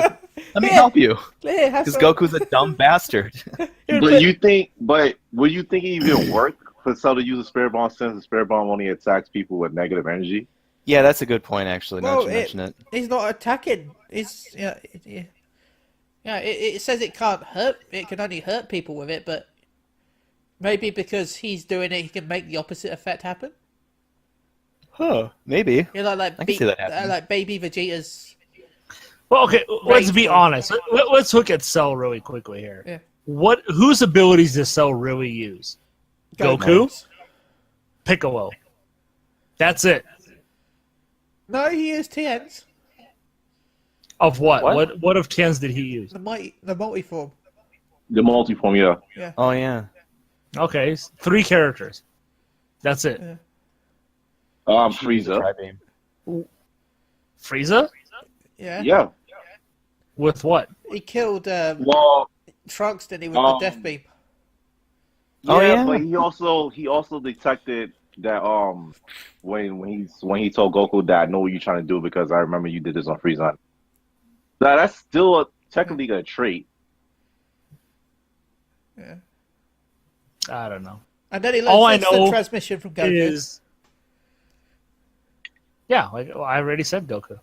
Let me help you. Here, have Because some. Goku's a dumb bastard. Here, But put- would you think it even work for Cell to use a Spirit Bomb since the Spirit Bomb only attacks people with negative energy? Yeah, that's a good point, actually, now Well, that you mention it. He's not attacking. It's it says it can't hurt. It can only hurt people with it, but maybe because he's doing it, he can make the opposite effect happen. Huh, maybe. You know, like I can see that happening. like baby Vegeta's Well, okay, let's be Rage honest. Let's look at Cell really quickly here. Yeah. Whose abilities does Cell really use? Goku? Piccolo. That's it. No, he used TNs. Of what? What? What of Tien's did he use? The multi-form. The multiform, yeah. Oh yeah. Okay, 3 characters. That's it. Yeah. Frieza. Tri-beam. Frieza? Yeah. Yeah. With what? He killed Well, Trunks, didn't he, with the death beam? Oh, yeah. but he also detected that when he told Goku that I know what you're trying to do because I remember you did this on Frieza. Now that's still technically a trait. Yeah. I don't know. And then he All I learns know the transmission from Goku. Is yeah, like I already said, Goku.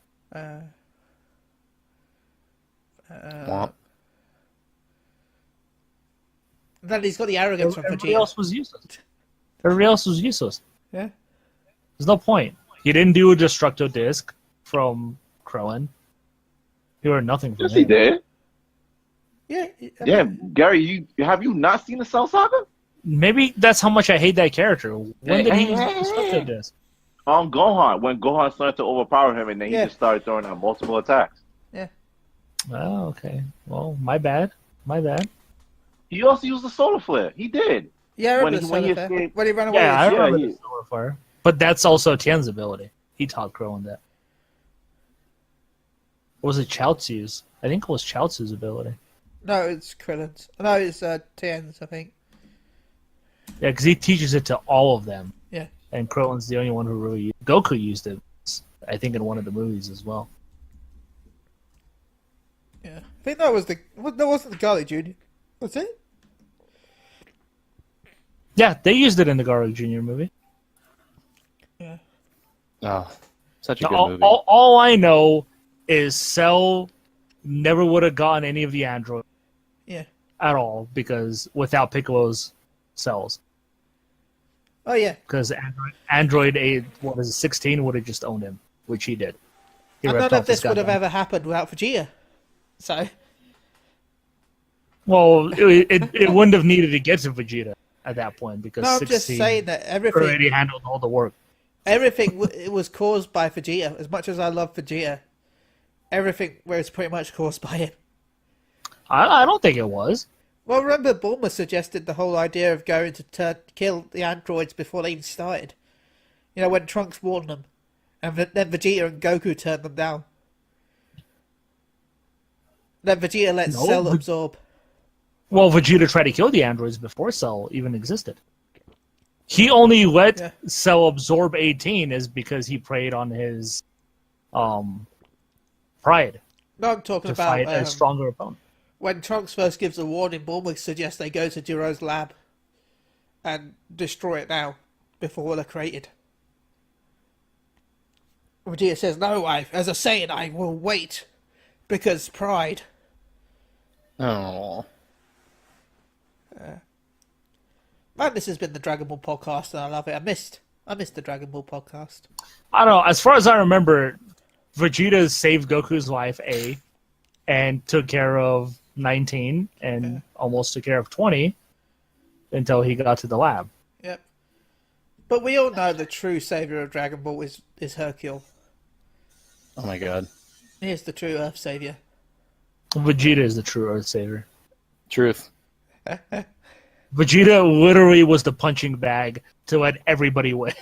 Womp. Then he's got the arrogance from Everybody Vegeta. else was useless. Everybody else was useless. Yeah. There's no point. He didn't do a Destructo Disc from Krillin. He learned nothing from Yes, him. he did. Yeah. Yeah, Gary, have you not seen the Cell Saga? Maybe that's how much I hate that character. When did he use the Destructo Disc? Gohan, when Gohan started to overpower him and then he Yeah. just started throwing out multiple attacks. Oh, okay. Well, my bad. My bad. He also used the solar flare. He did. Yeah, I remember When the he- when he solar flare. escaped- When he ran away. Yeah, I with remember yeah. the Solar Flare. But that's also Tien's ability. He taught Krillin that. Or was it Chiaotzu's? I think it was Chiaotzu's ability. No, it's Krillin's. No, it's TN's, I think. Yeah, because he teaches it to all of them. Yeah. And Krillin's the only one who really used Goku used it, I think, in one of the movies as well. Yeah. I think that was that wasn't the Garlic Jr. Was it? Yeah, they used it in the Garlic Jr. movie. Yeah. Oh, such a Now, good movie. all I know is Cell never would have gotten any of the androids Yeah. at all because without Piccolo's cells. Oh yeah. Because Android 8, 16 would have just owned him, which he did. He And ripped none off of this his would have goddamn- ever happened without Vegeta. So Well, it wouldn't have needed to get to Vegeta at that point because no, I'm 16 just saying that already handled all the work. everything it was caused by Vegeta. As much as I love Vegeta, everything was pretty much caused by him. I don't think it was. Well, remember Bulma suggested the whole idea of going to kill the androids before they even started. You know, when Trunks warned them, and then Vegeta and Goku turned them down. Then Vegeta lets No, Cell but- absorb. Well, Vegeta tried to kill the androids before Cell even existed. He only let Yeah. Cell absorb 18 is because he preyed on his pride No, I'm talking to about fight a stronger opponent. when Trunks first gives a warning. Bulma suggests they go to Jiro's lab and destroy it now before they're created. Vegeta says, "No, as a Saiyan, I will wait because pride." Oh. Man, this has been the Dragon Ball podcast, and I love it. I missed the Dragon Ball podcast. I don't know. As far as I remember, Vegeta saved Goku's life, and took care of 19 and almost took care of 20 until he got to the lab. Yep. But we all know the true savior of Dragon Ball is Hercule. Oh my god. He is the true Earth savior. Vegeta is the true Earth Savior. Truth. Vegeta literally was the punching bag to let everybody win.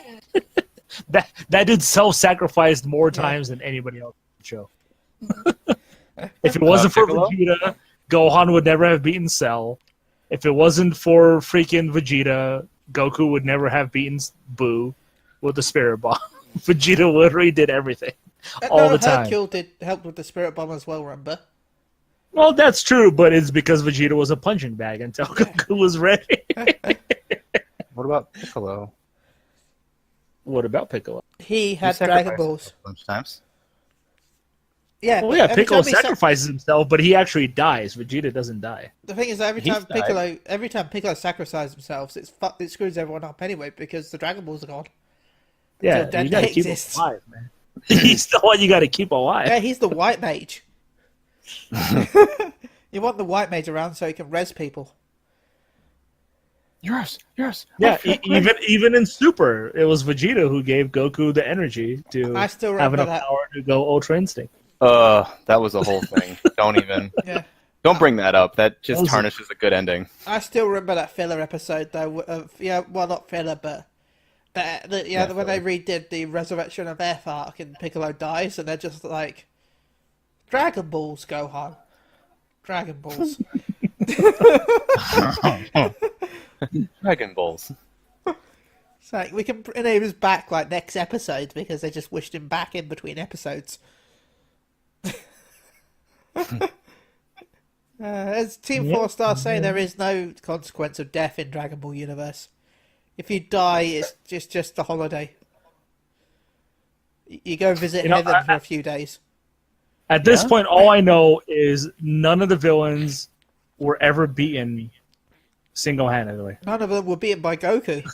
that dude self-sacrificed more times than anybody else in the show. If it wasn't for Piccolo? Vegeta, Gohan would never have beaten Cell. If it wasn't for freaking Vegeta, Goku would never have beaten Boo with the Spirit Bomb. Vegeta literally did everything all the time. Hercule did help with the Spirit Bomb as well, remember? Well, that's true, but it's because Vegeta was a punching bag until Goku was ready. What about Piccolo? What about Piccolo? He had He Dragon sacrificed Balls. a bunch of times. Yeah, Well, but yeah, every Piccolo time he sacrifices himself, but he actually dies. Vegeta doesn't die. the thing is, every He's time Piccolo sacrifices himself, it screws everyone up anyway because the Dragon Balls are gone. Yeah, So you gotta they keep exist. him alive, man. He's the one you gotta keep alive. Yeah, he's the White Mage. You want the white mage around so he can res people. Yours. Yeah, even in Super, it was Vegeta who gave Goku the energy to I still have remember enough that. power to go Ultra Instinct. That was a whole thing. Don't even. Yeah. Don't bring that up. That just That was tarnishes a good ending. I still remember that filler episode though. Well, not filler, but when they redid the Resurrection of F arc and Piccolo dies, and they're just like, Dragon Balls, Gohan. Dragon Balls. Dragon Balls. It's like we can bring him back like next episode because they just wished him back in between episodes. As Team 4 Star say, there is no consequence of death in Dragon Ball universe. If you die, it's just a holiday. You go visit heaven for a few days. At this point, all I know is none of the villains were ever beaten single-handedly. None of them were beaten by Goku.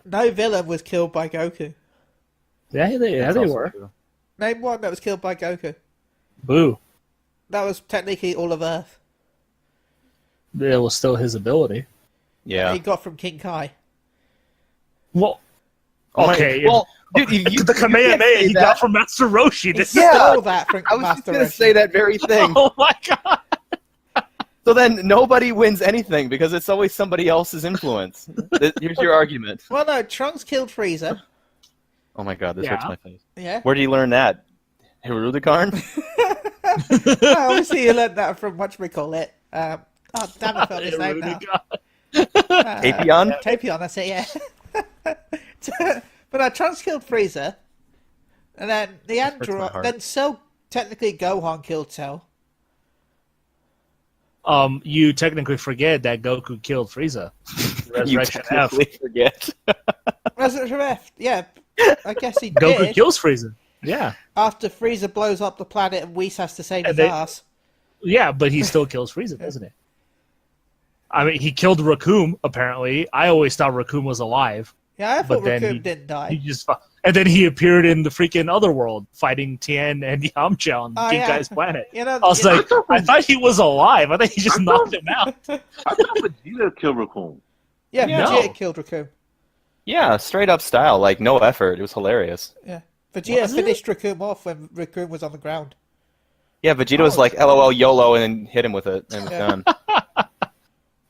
No villain was killed by Goku. Yeah, they were. True. Name one that was killed by Goku. Boo. That was technically all of Earth. It was still his ability. Yeah. He got from King Kai. Well, Oh okay. Well, dude, The Kamehameha he got from Master Roshi. He stole that from I was just Master going to Roshi. say that very thing. Oh my god. So then nobody wins anything because it's always somebody else's influence. Here's your argument. Well, no, Trunks killed Frieza. Oh my god, this hurts my face. Yeah. Where do you learn that? Hirudekarn? Obviously, you learned that from whatchamacallit. Oh, damn, I forgot his name now. Tapion? Tapion, that's it, yeah. But Trunks killed Frieza. And then the hurts my android... heart. Then Cell... Technically, Gohan killed Cell. You technically forget that Goku killed Frieza. You Resurrection F. technically forget. Resurrection F, yeah. I guess he Goku did. kills Frieza. Yeah. After Frieza blows up the planet and Whis has to save his they- ass. Yeah, but he still kills Frieza, doesn't he? I mean, he killed Raccoon, apparently. I always thought Raccoon was alive. Yeah, I thought But then Raccoon didn't die. He just and then he appeared in the freaking other world, fighting Tien and Yamcha on Oh, King yeah. Kai's planet. You know, I was like, I thought he was alive. I thought he just knocked him out. I thought Vegeta killed Raccoon. yeah, No. Vegeta killed Raccoon. Yeah, straight up style. Like, no effort. It was hilarious. Yeah. Vegeta finished Raccoon off when Raccoon was on the ground. Yeah, Vegeta was like, LOL, YOLO, and then hit him with it, and it was Yeah. done.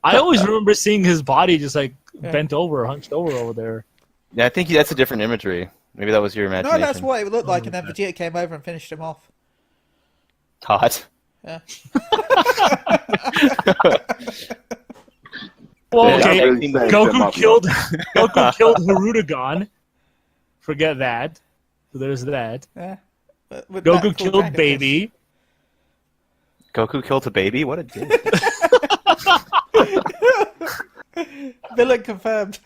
I always remember seeing his body just like bent over, hunched over there. Yeah, I think that's a different imagery. Maybe that was your No, imagination. that's what it looked like, and then Vegeta came over and finished him off. Hot. Yeah. Well, Yeah, okay, that seems like Goku killed Hirudegan. Forget that. So there's that. Yeah. With that Goku cool killed dragon Baby. Goku killed a baby? What a dick. fist. Villain confirmed.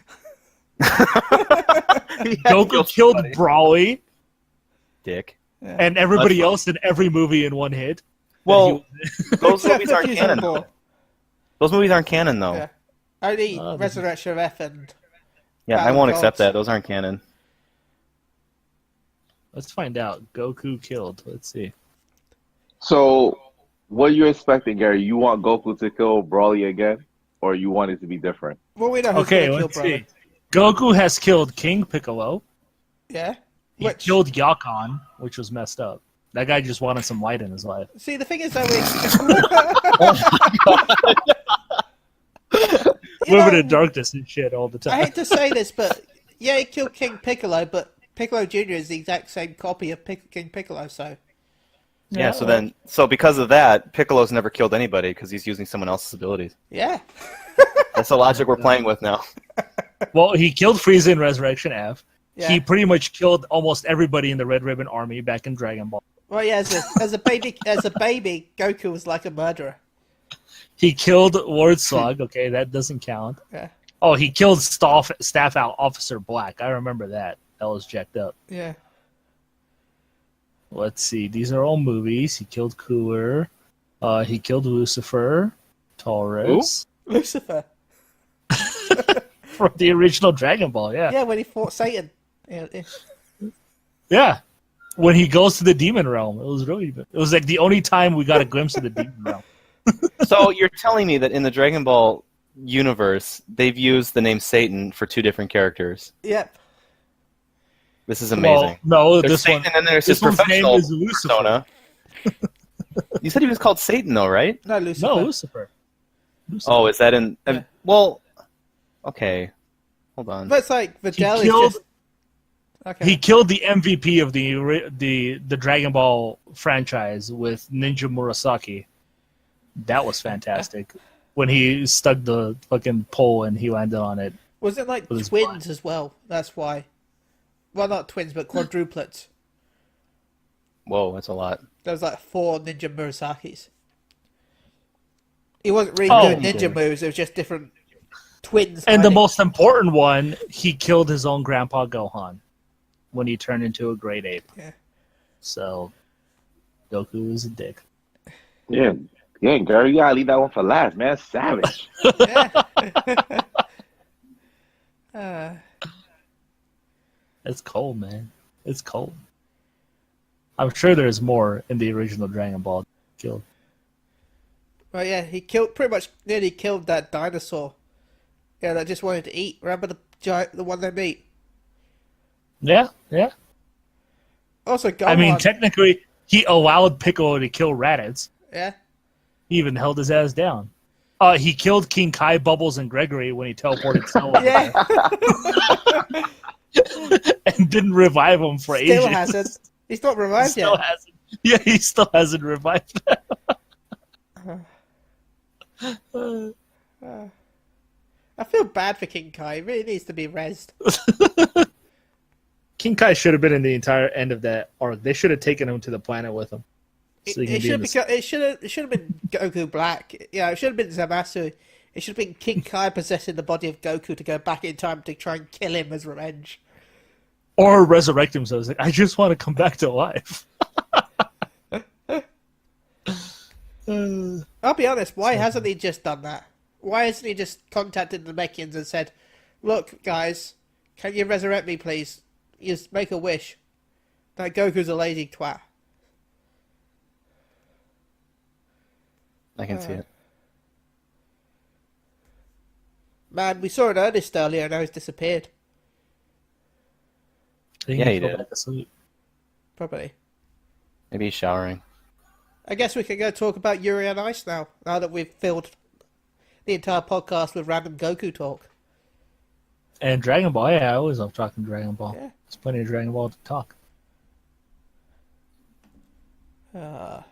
Goku killed Brawly Dick. and everybody That's else in every movie in one hit. Well, those Except movies for aren't Fusion canon, Ball. though. Those movies aren't canon, though. Yeah. Only Oh, Resurrection of F and... Yeah, I Battle won't Gods. accept that. Those aren't canon. Let's find out. Goku killed. Let's see. So, what are you expecting, Gary? You want Goku to kill Broly again, or you want it to be different? Well, we know who's Okay, going to let's kill see. Broly. Goku has killed King Piccolo. Yeah. He Which- killed Yakon, which was messed up. That guy just wanted some light in his life. See, the thing is, though, Living in darkness and shit all the I time. hate to say this, but yeah, he killed King Piccolo, but Piccolo Jr. is the exact same copy of King Piccolo, so... Yeah, so because of that, Piccolo's never killed anybody because he's using someone else's abilities. Yeah. That's the logic we're playing with now. Well, he killed Frieza in Resurrection F. Yeah. He pretty much killed almost everybody in the Red Ribbon Army back in Dragon Ball. Well, yeah, as a baby, Goku was like a murderer. He killed Lord Slug. Okay, that doesn't count. Yeah. Oh, he killed Staff Officer Black. I remember that. That was jacked up. Yeah. Let's see. These are all movies. He killed Cooler. He killed Lucifer. Taurus. Lucifer. From the original Dragon Ball, yeah. Yeah, when he fought Satan. Yeah. Yeah. when he goes to the demon realm. It was really good. It was like the only time we got a glimpse of the demon realm. So you're telling me that in the Dragon Ball universe, they've used the name Satan for 2 different characters. Yep. This is amazing. Well, no, There's this Satan, one. and then there's This his one's name professional is Lucifer. persona. You said he was called Satan, though, right? No, Lucifer. No, Lucifer. Oh, is that in? Yeah. Well, okay. Hold on. But it's like Videl is killed- just. Okay. He killed the MVP of the Dragon Ball franchise with Ninja Murasaki. That was fantastic. When he stuck the fucking pole and he landed on it. Was it like with his twins as well? That's why. Well, not twins, but quadruplets. Whoa, that's a lot. There was like 4 Ninja Murasakis. He wasn't really Oh, doing ninja moves. It was just different twins. And the fighting. most important one, he killed his own grandpa Gohan when he turned into a great ape. Yeah. So, Goku is a dick. Yeah, Garri, you gotta leave that one for last, man. Savage. Yeah. It's cold, man. It's cold. I'm sure there's more in the original Dragon Ball killed. Well, yeah, he nearly killed that dinosaur. Yeah, that just wanted to eat. Remember the one they meet? Yeah, yeah. Also, Gohan. I mean, technically, he allowed Piccolo to kill Raditz. Yeah. He even held his ass down. He killed King Kai, Bubbles, and Gregory when he teleported Cell over Yeah. there. And didn't revive him for ages. Still hasn't. He's not revived Still yet. hasn't. Yeah, he still hasn't revived them. I feel bad for King Kai. He really needs to be rezzed. King Kai should have been in the entire end of that arc. They should have taken him to the planet with him. So he can be in the- It should have been Goku Black. Yeah, it should have been Zamasu. It should have been King Kai possessing the body of Goku to go back in time to try and kill him as revenge. Or resurrect him. So it's like, I just want to come back to life. I'll be honest, why hasn't he just done that? Why hasn't he just contacted the Namekians and said, look, guys, can you resurrect me, please? Just make a wish. That Goku's a lazy twat. I can see it. Man, we saw an Ernest earlier and now he's disappeared. Yeah, he did. Back asleep. Probably. Maybe he's showering. I guess we can go talk about Yuri on Ice now that we've filled the entire podcast with random Goku talk. And Dragon Ball, yeah, I always love talking Dragon Ball. Yeah. There's plenty of Dragon Ball to talk. Yeah,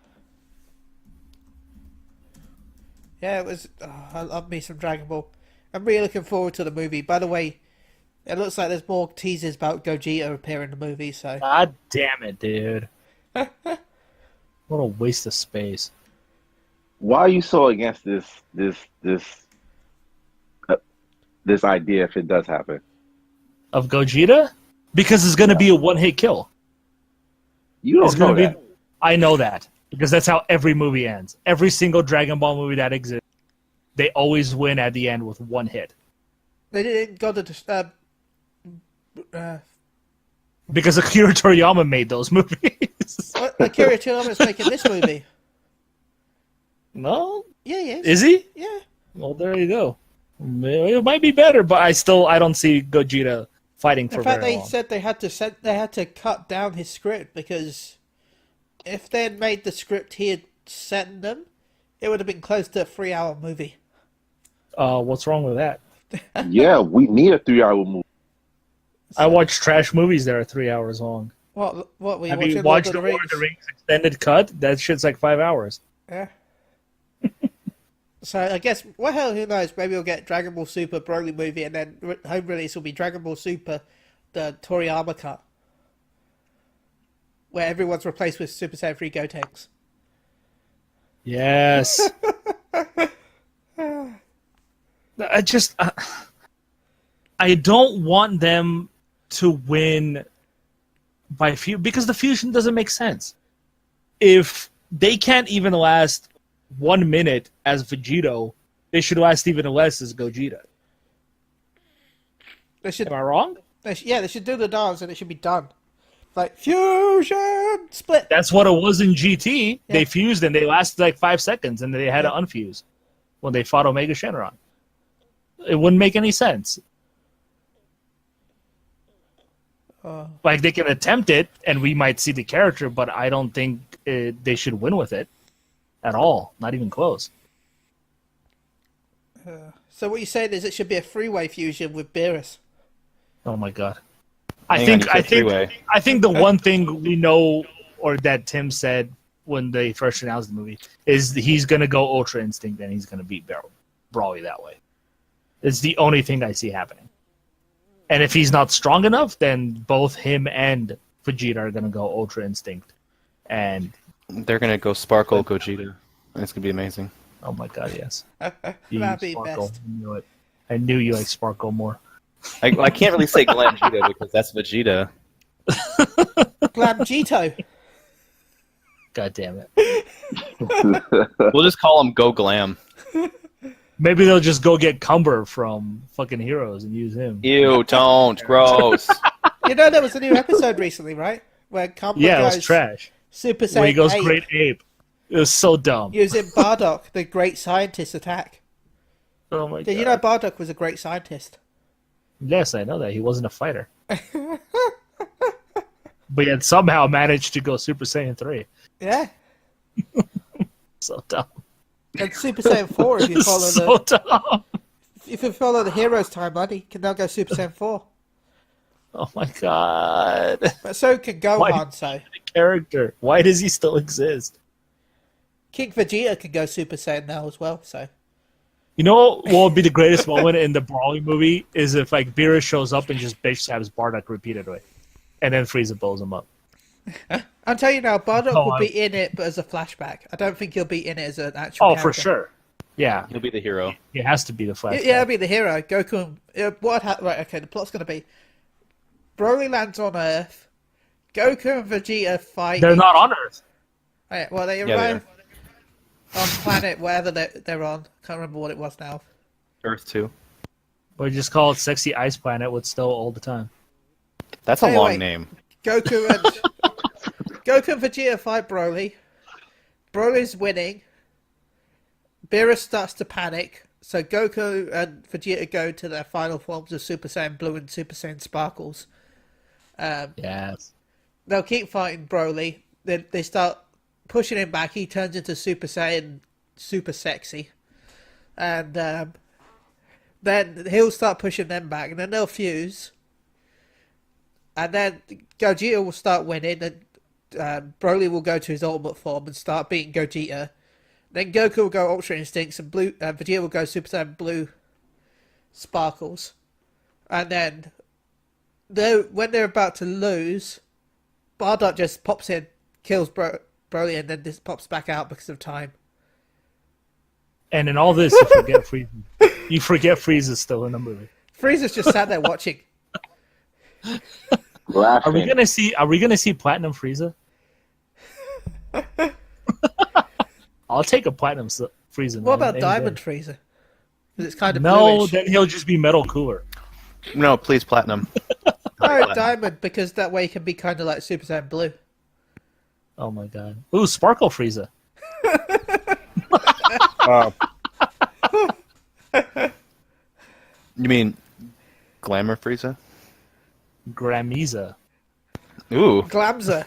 it was... I love me some Dragon Ball. I'm really looking forward to the movie. By the way, it looks like there's more teasers about Gogeta appearing in the movie, so... God damn it, dude. What a waste of space. Why are you so against this idea if it does happen? Of Gogeta? Because it's going to be a one-hit kill. You It's don't know gonna that. I know that. Because that's how every movie ends. Every single Dragon Ball movie that exists, they always win at the end with one hit. They didn't go to... Because Akira Toriyama made those movies. Akira Toriyama's making this movie. No? Yeah, yes. Is he? Yeah. Well, there you go. It might be better, but I don't see Gogeta fighting for In fact, very they long. said they had to cut down his script because if they had made the script he had sent them, it would have been close to a 3-hour movie. What's wrong with that? Yeah, we need a 3-hour movie. I watch trash movies that are 3 hours long. What were you Have watching? you watched the Lord of the Rings extended cut? That shit's like 5 hours. Yeah. So I guess, well, hell, who knows? Maybe we'll get Dragon Ball Super Broly movie, and then home release will be Dragon Ball Super, the Toriyama cut, where everyone's replaced with Super Saiyan 3 Gotenks. Yes. I don't want them to win by because the fusion doesn't make sense. If they can't even last 1 minute as Vegito, they should last even less as Gogeta. They should, Am I wrong? they should do the dance, and it should be done. Like, fusion! Split! That's what it was in GT. Yeah. They fused and they lasted like 5 seconds, and they had to unfuse when they fought Omega Shenron. It wouldn't make any sense. Like, they can attempt it, and we might see the character, but I don't think they should win with it at all. Not even close. So what you're saying is it should be a three-way fusion with Beerus. Oh my god. Hang on, you said three-way. I think the one thing we know, or that Tim said when they first announced the movie, is he's gonna go Ultra Instinct and he's gonna beat Brawly that way. It's the only thing I see happening. And if he's not strong enough, then both him and Vegeta are gonna go Ultra Instinct, and They're gonna go Sparkle Gogeta. And it's gonna be amazing. oh my god, yes. That'd be Sparkle. best. I knew it. I knew you like Sparkle more. I can't really say Glam Gita because that's Vegeta. Glamgito. God damn it. We'll just call him Go Glam. Maybe they'll just go get Cumber from fucking Heroes and use him. Ew, don't. Gross. You know there was a new episode recently, right? Where Cumber Yeah, it goes was trash. Super When he Saiyan goes 8 Great Ape. It was so dumb. using Bardock, the great scientist attack. Oh my god. Did you know Bardock was a great scientist? Yes, I know that. He wasn't a fighter. But yet somehow managed to go Super Saiyan 3. Yeah. So dumb. And Super Saiyan 4 if you follow So dumb. if you follow the hero's timeline, he can now go Super Saiyan 4. Oh my god. But so can Gohan, so. The character. Why does he still exist? King Vegeta can go Super Saiyan now as well, so. You know what would be the greatest moment in the Brawling movie is if like Beerus shows up and just bitch slaps Bardock repeatedly, and then Frieza blows him up. I'll tell you now, Bardock Oh, will be in it, but as a flashback. I don't think he'll be in it as an actual Oh, character. for sure. Yeah, He'll be the hero. he has to be the Flash. Yeah, he'll be the hero. Goku. Right, okay, the plot's going to be Broly lands on Earth, Goku and Vegeta fight. They're not on Earth. Right, well, they Yeah, they arrive on planet wherever they're on. Can't remember what it was now. Earth 2. Or just call it Sexy Ice Planet with Stow all the time. That's a Hey, long wait. name. Goku and Vegeta fight Broly. Broly's winning. Beerus starts to panic, so Goku and Vegeta go to their final forms of Super Saiyan Blue and Super Saiyan Sparkles. Yes. They'll keep fighting Broly. They start pushing him back. He turns into Super Saiyan Super Sexy. And then he'll start pushing them back, and then they'll fuse. And then Gogeta will start winning, and Broly will go to his ultimate form and start beating Gogeta. Then Goku will go Ultra Instincts, and Vegeta will go Super Saiyan Blue Sparkles. And then, when they're about to lose, Bardock just pops in, kills Broly, and then just pops back out because of time. And in all this, you forget Frieza. You forget Frieza's still in the movie. Frieza's just sat there watching. Are we gonna see Platinum Frieza? I'll take a Platinum Frieza. What man, about any Diamond day. Frieza? Because it's kind of No, bluish. then he'll just be Metal Cooler. No, please, Platinum. No, Diamond, because that way he can be kind of like Super Saiyan Blue. Oh my god. Ooh, Sparkle Frieza. You mean Glamour Frieza? Gramiza. Ooh. Glamza.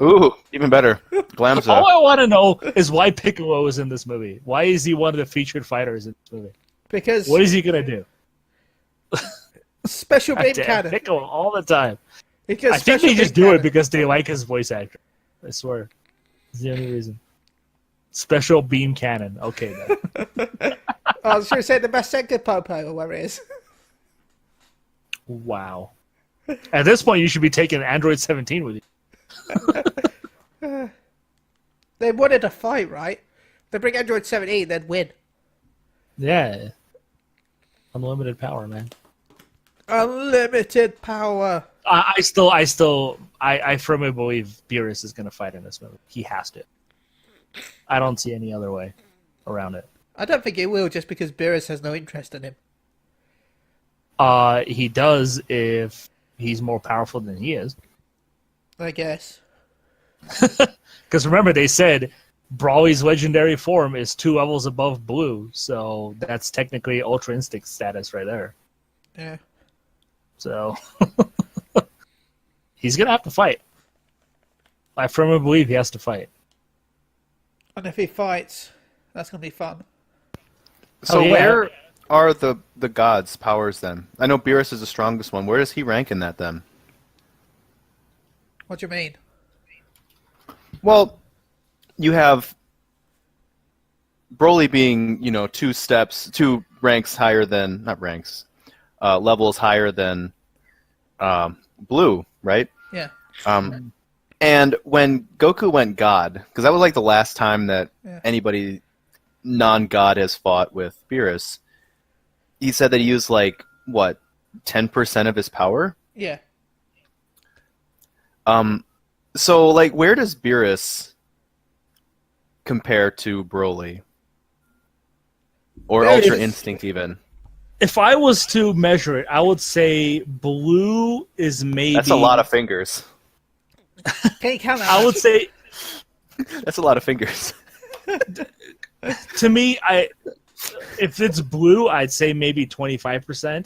Ooh, even better. Glamza. All I want to know is why Piccolo is in this movie. Why is he one of the featured fighters in this movie? Because What is he gonna do? special beam Damn, cannon. Piccolo all the time. Because I think special they just beam do it cannon. because they like his voice actor. I swear. It's the only reason. Special beam cannon. Okay, then. Oh, should we say the Masenka Popo or where it is? Wow. At this point, you should be taking Android 17 with you. They wanted a fight, right? They bring Android 17, they'd win. Yeah. Unlimited power, man. Unlimited power. I firmly believe Beerus is going to fight in this movie. He has to. I don't see any other way around it. I don't think he will, just because Beerus has no interest in him. He does if he's more powerful than he is. I guess. Because remember, they said Brawly's legendary form is 2 levels above Blue, so that's technically Ultra Instinct status right there. Yeah. So he's gonna have to fight. I firmly believe he has to fight. And if he fights, that's going to be fun. So Oh, yeah. where are the gods' powers then? I know Beerus is the strongest one. Where does he rank in that then? What do you mean? Well, you have Broly being, 2 ranks higher than, not ranks, levels higher than Blue, right? Yeah. And when Goku went God, because that was like the last time that Yeah. anybody non-God has fought with Beerus, he said that he used 10% of his power? Yeah. So, where does Beerus compare to Broly? Or Beerus Ultra is- Instinct, even? If I was to measure it, I would say Blue is maybe. That's a lot of fingers. Can you count that? I would say, That's a lot of fingers. to me, if it's Blue, I'd say maybe 25%.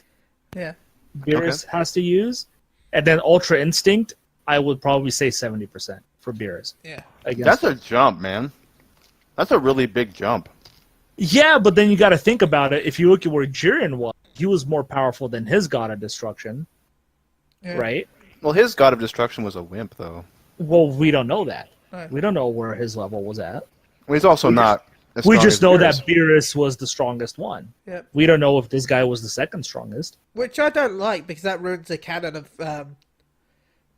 Yeah. Beerus has to use, and then Ultra Instinct, I would probably say 70% for Beerus. Yeah. That's a jump, man. That's a really big jump. Yeah, but then you got to think about it. If you look at where Jiren was, he was more powerful than his God of Destruction, Yeah. right? Well, his God of Destruction was a wimp, though. Well, we don't know that. Right. We don't know where his level was at. Well, he's also not as We strong just as know Beerus. that Beerus was the strongest one. Yep. We don't know if this guy was the second strongest. Which I don't like because that ruins the canon of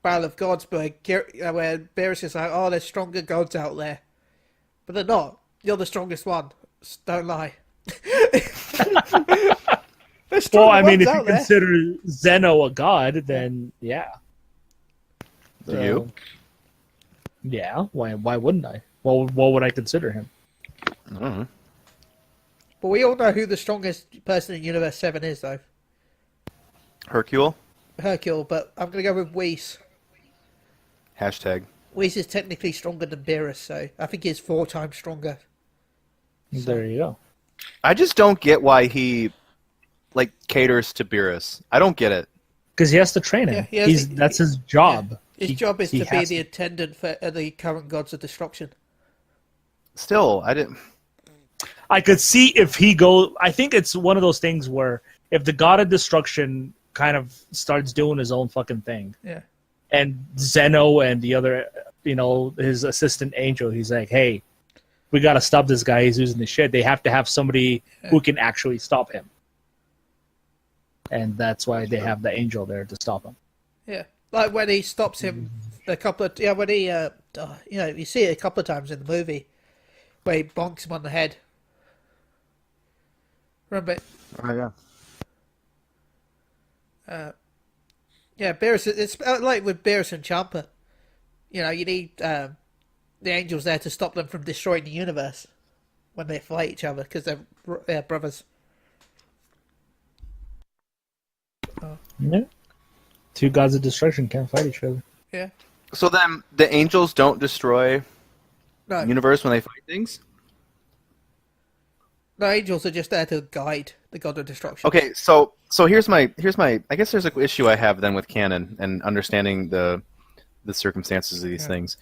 Battle of Gods, where Beerus is like, oh, there's stronger gods out there. But they're not. You're the strongest one. Don't lie. There's Well, stronger I mean, ones if you out there. consider Zeno a god, then yeah. Do you? Yeah. Why wouldn't I? Well, what would I consider him? I don't know. But we all know who the strongest person in Universe 7 is, though. Hercule? Hercule, but I'm going to go with Whis. Hashtag. Whis is technically stronger than Beerus, so I think he's 4 times stronger. There you go. I just don't get why he, caters to Beerus. I don't get it. Because he has to train him. Yeah, he has- That's his job. His job is he to be has the attendant for the current gods of destruction. Still, I didn't... I could see if he go. I think it's one of those things where if the God of Destruction kind of starts doing his own fucking thing, Yeah. and Zeno and the other, his assistant Angel, he's like, hey, we got to stop this guy. He's using the shit. They have to have somebody who can actually stop him. And that's why they have the Angel there to stop him. Yeah. Like when he stops him a couple of... Yeah, when he... you see it a couple of times in the movie where he bonks him on the head. Remember? Oh, yeah. Yeah, Beerus... It's like with Beerus and Champa. You need the angels there to stop them from destroying the universe when they fight each other, because they're brothers. Yeah. 2 gods of destruction can't fight each other. Yeah. So then, the angels don't destroy No, the universe when they fight things? no, angels are just there to guide the god of destruction. Okay, so here's my I guess there's an issue I have then with canon and understanding the circumstances of these things.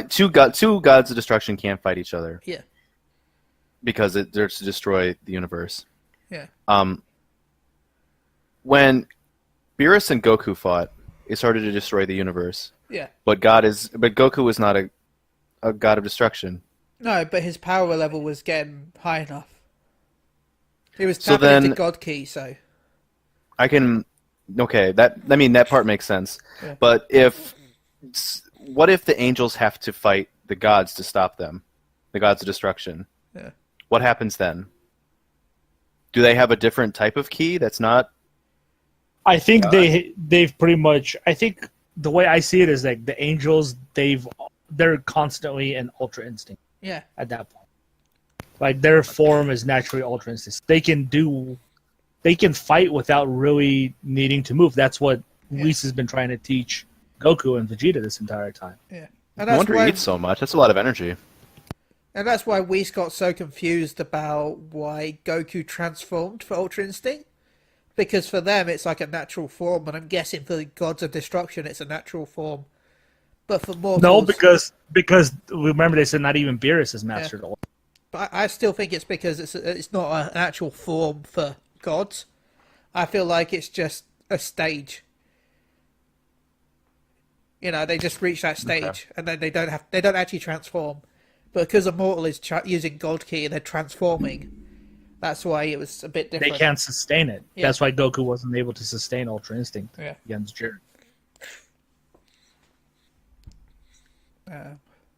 Two gods of destruction can't fight each other Yeah. because they're to destroy the universe. Yeah. When Beerus and Goku fought, it started to destroy the universe. Yeah. But Goku is not a god of destruction. No, but his power level was getting high enough. He was So tapping into then- God Key, so... I can that part makes sense. Yeah. But what if the angels have to fight the gods to stop them? The gods of destruction. Yeah. What happens then? Do they have a different type of key that's not I think they've pretty much. I think the way I see it is like the angels. They're constantly in Ultra Instinct Yeah. at that point. Like their form is naturally Ultra Instinct. They can do they can fight without really needing to move. That's what Whis has been trying to teach Goku and Vegeta this entire time. Yeah. No And that's wonder why he eats so much. That's a lot of energy. And that's why Whis got so confused about why Goku transformed for Ultra Instinct. Because for them, it's like a natural form, and I'm guessing for the Gods of Destruction, it's a natural form. But for mortals... No, because remember they said not even Beerus is mastered all. But I still think it's because it's not an actual form for gods. I feel like it's just a stage. You know, they just reach that stage, and then they don't actually transform. But because a mortal is using God Ki and they're transforming, that's why it was a bit different. They can't sustain it. Yeah. That's why Goku wasn't able to sustain Ultra Instinct against Jiren.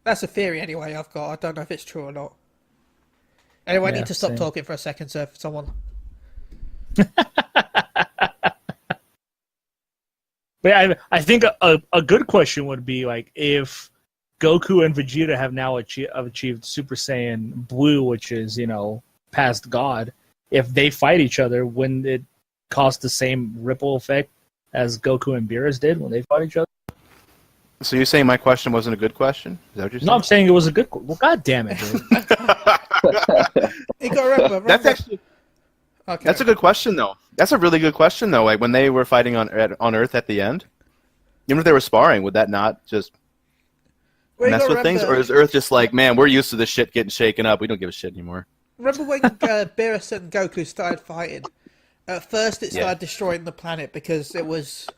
That's a theory anyway I've got. I don't know if it's true or not. Anyway, I need to stop talking for a second, so if someone... But I think a good question would be like if Goku and Vegeta have now achieved Super Saiyan Blue, which is, you know, past God. If they fight each other, wouldn't it cause the same ripple effect as Goku and Beerus did when they fought each other? So you're saying my question wasn't a good question? Is that what you're saying? No, I'm saying it was a good. Well, God damn it, dude. You gotta remember. That's actually. Okay. That's a good question, though. That's a really good question, though. Like when they were fighting on Earth at the end, even if they were sparring, would that not just mess with things, or is Earth just like, man, we're used to this shit getting shaken up. We don't give a shit anymore. Remember when Beerus and Goku started fighting? At first, it started destroying the planet because it was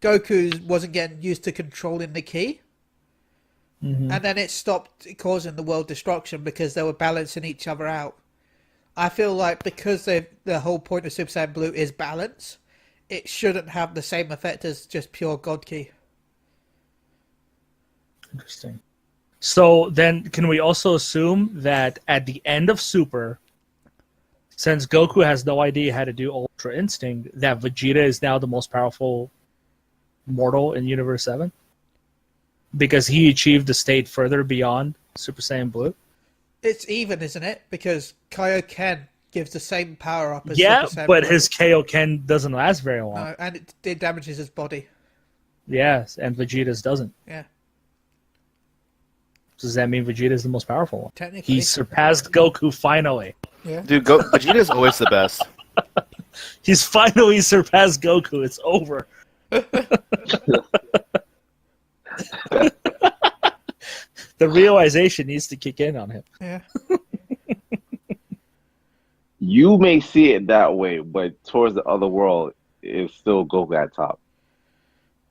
Goku wasn't getting used to controlling the ki, and then it stopped causing the world destruction because they were balancing each other out. I feel like because the whole point of Super Saiyan Blue is balance, it shouldn't have the same effect as just pure God Ki. Interesting. So then, can we also assume that at the end of Super, since Goku has no idea how to do Ultra Instinct, that Vegeta is now the most powerful mortal in Universe 7? Because he achieved the state further beyond Super Saiyan Blue? It's even, isn't it? Because Kaioken gives the same power up as Super Saiyan but Blue. his Kaioken doesn't last very long. No, and it damages his body. Yes, and Vegeta's doesn't. Yeah. Does that mean Vegeta is the most powerful one? Technically. He surpassed Goku finally. Yeah. Dude, Vegeta's always the best. He's finally surpassed Goku. It's over. The realization needs to kick in on him. Yeah. You may see it that way, but towards the other world, it's still Goku at top.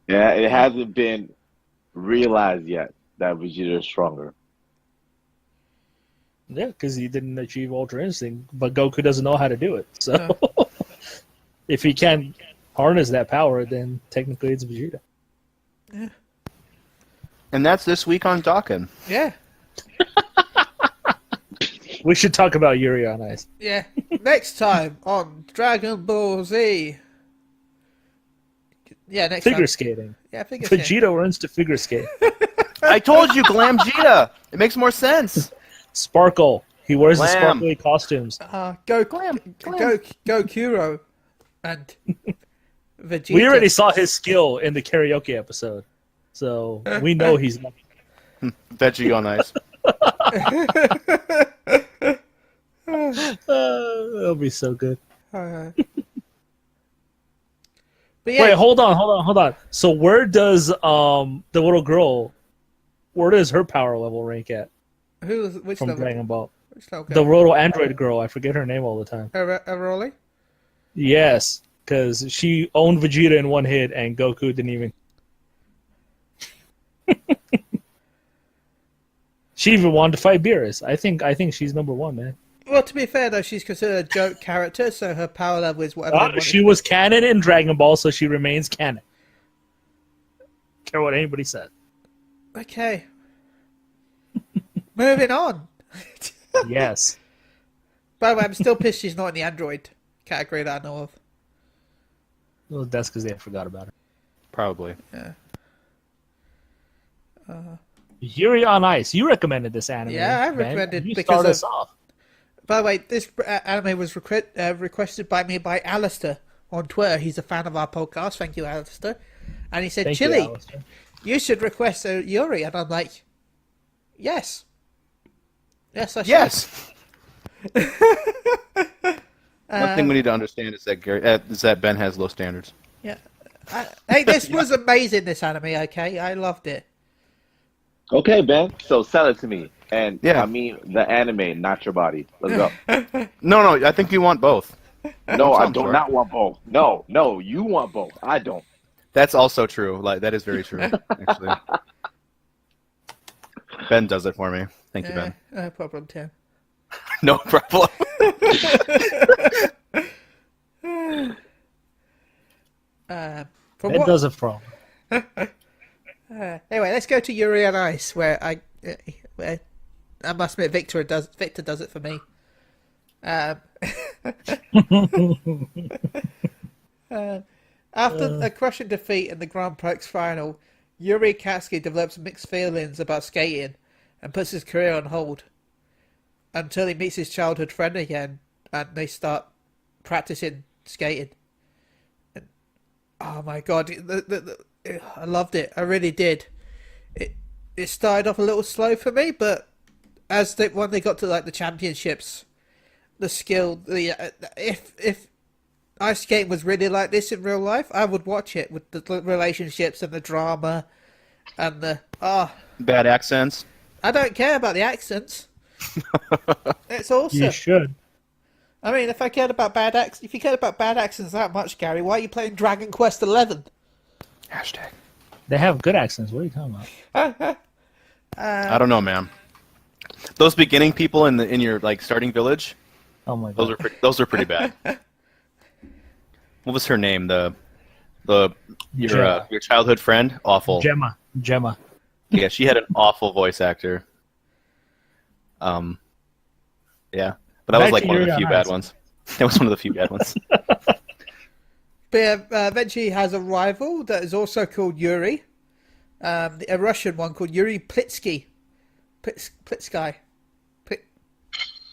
Yeah, it hasn't been realized yet that Vegeta is stronger. Yeah, because he didn't achieve Ultra Instinct, but Goku doesn't know how to do it. So, if he can harness that power, then technically it's Vegeta. Yeah. And that's this week on Talkin'. Yeah. We should talk about Yuri on Ice. Yeah. Next time on Dragon Ball Z. Yeah, next Figure time. skating. Yeah, figure skating. Vegeta runs to figure skate. I told you, Glam Vegeta. It makes more sense. Sparkle. He wears the Glam. sparkly costumes. Gokuro and Vegeta. We already saw his skill in the karaoke episode, so we know he's not. Veggie on ice. That'll be so good. But yeah, Wait, hold on. So where does the little girl, where does her power level rank at which from level? Dragon Ball? Which level? The roto android girl, I forget her name all the time. Aroli? Yes, because she owned Vegeta in one hit, and Goku didn't even. She even wanted to fight Beerus. I think she's number one, man. Well, to be fair though, she's considered a joke character, so her power level is whatever. they want it She to was canon in Dragon Ball, so she remains canon. Care what anybody said. be. Okay. Moving on. Yes. By the way, I'm still pissed she's not in the android category that I know of. Well, that's because they forgot about her. Probably. Yeah. Yuri on Ice. You recommended this anime. Yeah, I Ben. recommended You because start of us off. By the way, this anime was requested by me by Alistair on Twitter. He's a fan of our podcast. Thank you, Alistair. And he said, Thank you, Chille, Alistair. you should request a Yuri. And I'm like, yes. Yes, I should. Yes. One thing we need to understand is that Ben has low standards. Yeah. Hey, this was amazing, this anime, okay? I loved it. Okay, Ben. So sell it to me. And Yeah. I mean the anime, not your body. Let's go. No, I think you want both. No, I I'm do sorry. not want both. No, you want both. I don't. That's also true. Like that is very true, actually. Ben does it for me. Thank you, Ben. No problem, Tim. No problem. From That what, does it for him. anyway, let's go to Yuri on Ice, where I must admit Victor does it for me. After a crushing defeat in the Grand Prix final, Yuri Katsuki develops mixed feelings about skating and puts his career on hold until he meets his childhood friend again and they start practicing skating. And, oh my god, I loved it. I really did. It started off a little slow for me, but when they got to like the championships, the skill, if ice skating was really like this in real life, I would watch it with the relationships and the drama and the Bad accents. I don't care about the accents. It's awesome. You should. I mean, if you cared about bad accents that much, Garry, why are you playing Dragon Quest XI? Hashtag. They have good accents. What are you talking about? I don't know, man. Those beginning people in your like starting village, Oh my god. those are pretty bad. What was her name? Your childhood friend? Awful. Gemma. Yeah, she had an awful voice actor. Yeah, but that was like one of the few bad ones. That was one of the few bad ones. But eventually he has a rival that is also called Yuri. A Russian one called Yuri Plitsky. Plitsky.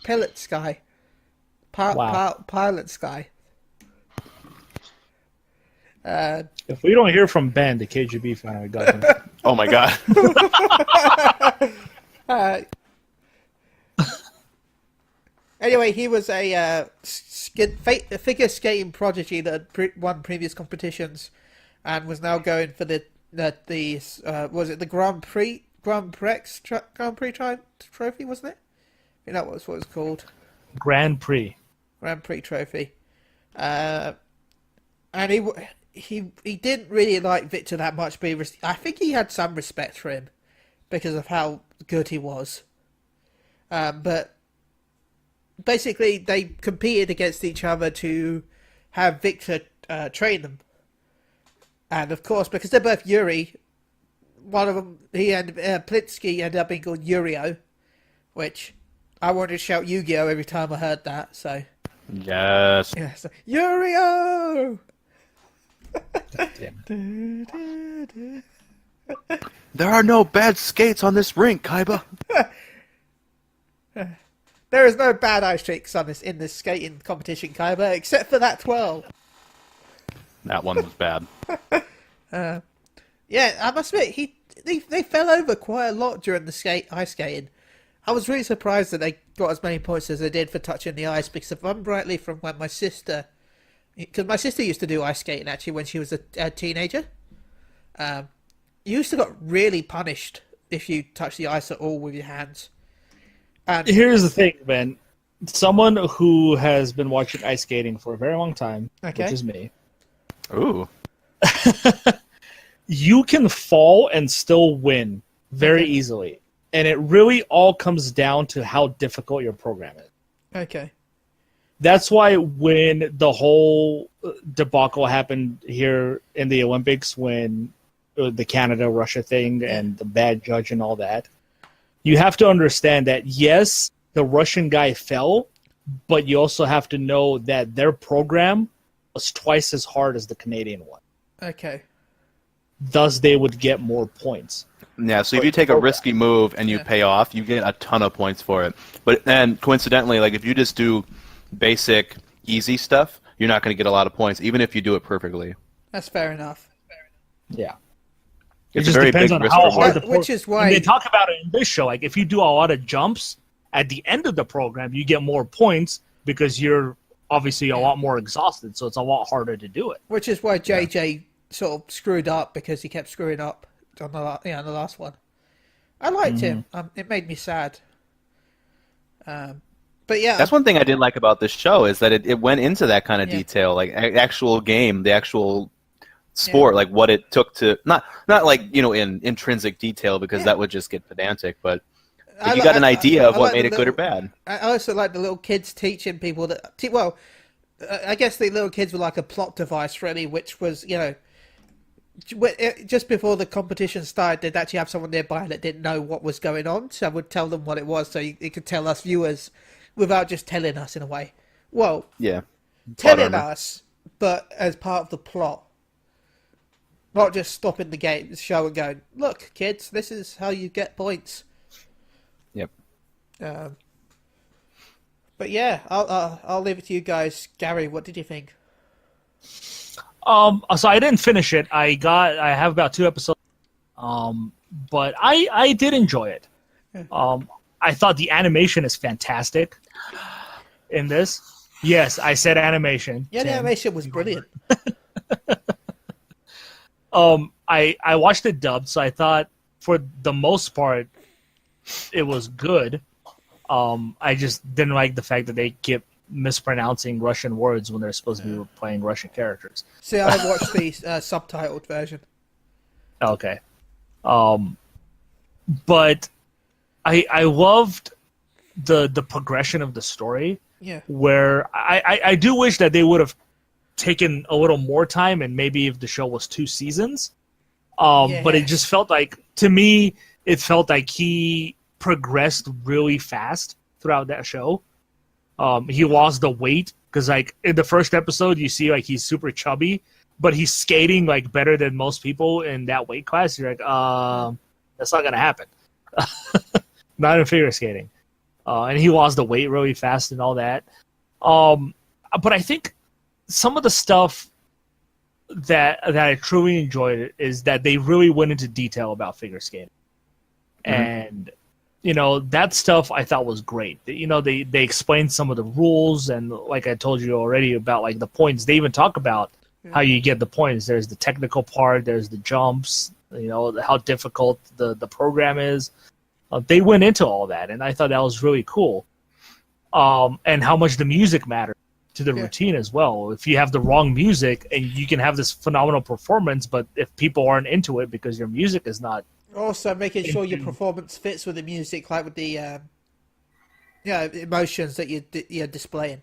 Pellet Wow. Pilot Sky. If we don't hear from Ben, the KGB finally got him. Oh my god. Anyway, he was a figure skating prodigy that had won previous competitions, and was now going for the was it the Grand Prix trophy, wasn't it? I think that was what it was called. Grand Prix. Grand Prix trophy. And he didn't really like Victor that much, but I think he had some respect for him because of how good he was. But basically, they competed against each other to have Victor train them. And of course, because they're both Yuri, one of them, Plitsky ended up being called Yurio, which I wanted to shout Yu-Gi-Oh every time I heard that. So Yes. yeah, so, Yurio. Damn it. There are no bad skates on this rink, Kaiba. There is no bad ice tricks in this skating competition, Kaiba, except for that twirl. That one was bad. Yeah, I must admit, they fell over quite a lot during the ice skating. I was really surprised that they got as many points as they did for touching the ice, because if I'm rightly from when my sister used to do ice skating actually when she was a teenager. You used to got really punished if you touched the ice at all with your hands. And Here's the thing, Ben. Someone who has been watching ice skating for a very long time, Okay. which is me, Ooh. you can fall and still win very easily. And it really all comes down to how difficult your program is. okay, That's why when the whole debacle happened here in the Olympics, when the Canada-Russia thing and the bad judge and all that, you have to understand that, yes, the Russian guy fell, but you also have to know that their program was twice as hard as the Canadian one. okay. thus they would get more points. Yeah, so if you take a risky move and you pay off, you get a ton of points for it. But and coincidentally, like if you just do basic, easy stuff, you're not going to get a lot of points, even if you do it perfectly. That's fair enough. Yeah. It's It just a very depends big on risk how reward. hard the Which is why and they talk about it in this show. Like if you do a lot of jumps at the end of the program, you get more points because you're obviously a lot more exhausted, so it's a lot harder to do it. Which is why JJ sort of screwed up because he kept screwing up on the last one. I liked him. It made me sad. But yeah, That's one thing I did like about this show is that it went into that kind of detail, like actual game, the actual sport, like what it took to not like in intrinsic detail because that would just get pedantic, but you got an idea of what made it good or bad. I also like the little kids teaching people that. Well, I guess the little kids were like a plot device, really, which was just before the competition started, they'd actually have someone nearby that didn't know what was going on, so I would tell them what it was, so you could tell us viewers without just telling us in a way. Well, telling us, but as part of the plot. Not just stopping the show and going, look, kids, this is how you get points. Yep. But yeah, I'll leave it to you guys. Garri, what did you think? So I didn't finish it. I have about 2 episodes. But I did enjoy it. I thought the animation is fantastic in this. Yes, I said animation. Yeah, the animation was brilliant. I watched it dubbed, so I thought for the most part it was good. I just didn't like the fact that they kept mispronouncing Russian words when they're supposed to be playing Russian characters. See, I watched the subtitled version. Okay. But I loved the progression of the story. Yeah. Where I do wish that they would have taken a little more time, and maybe if the show was 2 seasons. But it just felt like, to me, it felt like he progressed really fast throughout that show. He lost the weight because, like, in the first episode, you see like he's super chubby, but he's skating like better than most people in that weight class. You're like, that's not gonna happen. Not in figure skating. And he lost the weight really fast and all that. But I think some of the stuff that I truly enjoyed is that they really went into detail about figure skating. And that stuff I thought was great. They explained some of the rules, and like I told you already about like the points. They even talk about how you get the points. There's the technical part, there's the jumps, how difficult the program is. They went into all that, and I thought that was really cool. And how much the music matters to the routine as well. If you have the wrong music, and you can have this phenomenal performance, but if people aren't into it because your music is not. Also, making sure your performance fits with the music, like with the emotions that you're displaying.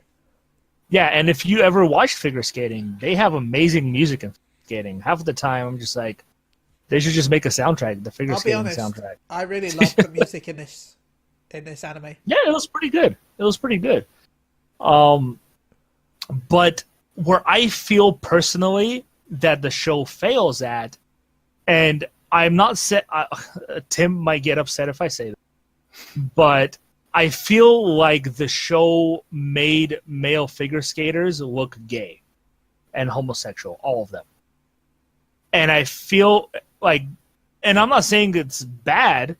Yeah, and if you ever watched figure skating, they have amazing music in skating. Half of the time, I'm just like, they should just make a soundtrack, the figure skating soundtrack. I really love the music in this anime. Yeah, it was pretty good. But where I feel personally that the show fails at, and I'm not set. Tim might get upset if I say that, but I feel like the show made male figure skaters look gay and homosexual, all of them. And I feel like, and I'm not saying it's bad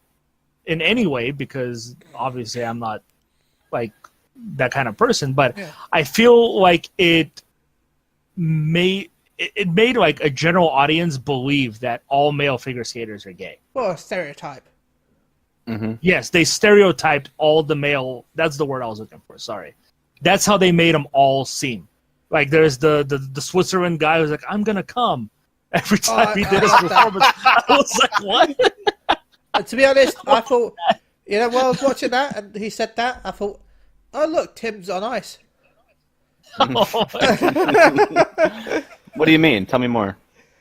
in any way, because obviously I'm not like that kind of person, but I feel like it made like a general audience believe that all male figure skaters are gay. Well, a stereotype. Mm-hmm. Yes, they stereotyped all the male. That's the word I was looking for. Sorry. That's how they made them all seem. Like there's the Switzerland guy who's like, I'm gonna come every time he did his performance. I was like, what? To be honest, I thought, while I was watching that and he said that, I thought, oh look, Tim's on ice. What do you mean? Tell me more.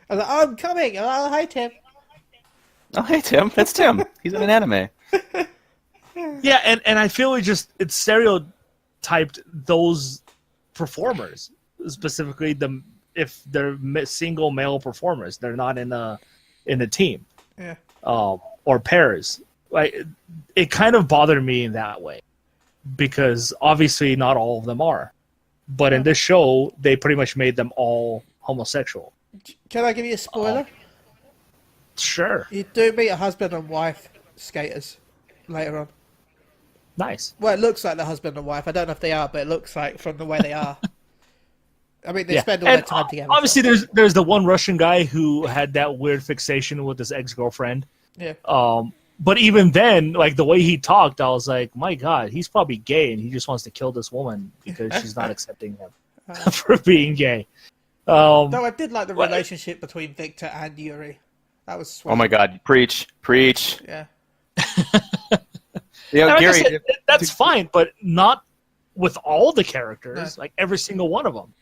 I was like, oh, I'm coming. Oh, hi, Tim. Oh, hey, Tim. That's Tim. He's in an anime. Yeah, and I feel it stereotyped those performers, specifically if they're single male performers. They're not in a in the team, Yeah. or pairs. Like, it kind of bothered me in that way, because obviously not all of them are, but in this show they pretty much made them all homosexual. Can I give you a spoiler? Sure. You do meet a husband and wife skaters later on. Nice. Well, it looks like the husband and wife. I don't know if they are, but it looks like from the way they are. I mean, they spend all their time together. Obviously, there's the one Russian guy who had that weird fixation with his ex-girlfriend. Yeah. But even then, like, the way he talked, I was like, my God, he's probably gay, and he just wants to kill this woman because she's not accepting him for being gay. No, I did like the relationship between Victor and Yuri. That was sweet. Oh my God! Preach. Yeah. Like Garri, I said, that's fine, but not with all the characters, like every single one of them.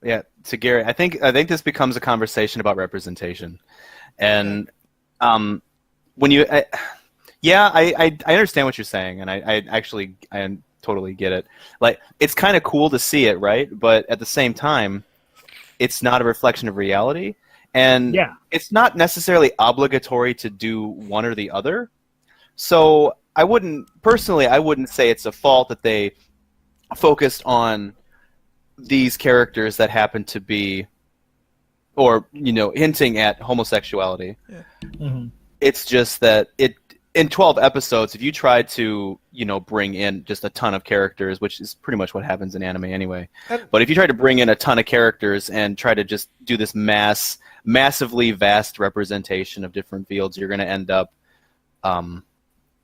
Yeah, to Garri, I think this becomes a conversation about representation, and when you, I understand what you're saying, and I totally get it. Like, it's kind of cool to see it, right? But at the same time, it's not a reflection of reality, and it's not necessarily obligatory to do one or the other. So I wouldn't say it's a fault that they focused on these characters that happen to be, or hinting at homosexuality. Yeah. Mm-hmm. It's just that in 12 episodes, if you try to bring in just a ton of characters, which is pretty much what happens in anime anyway, but if you try to bring in a ton of characters and try to just do this massively vast representation of different fields, you're going to end up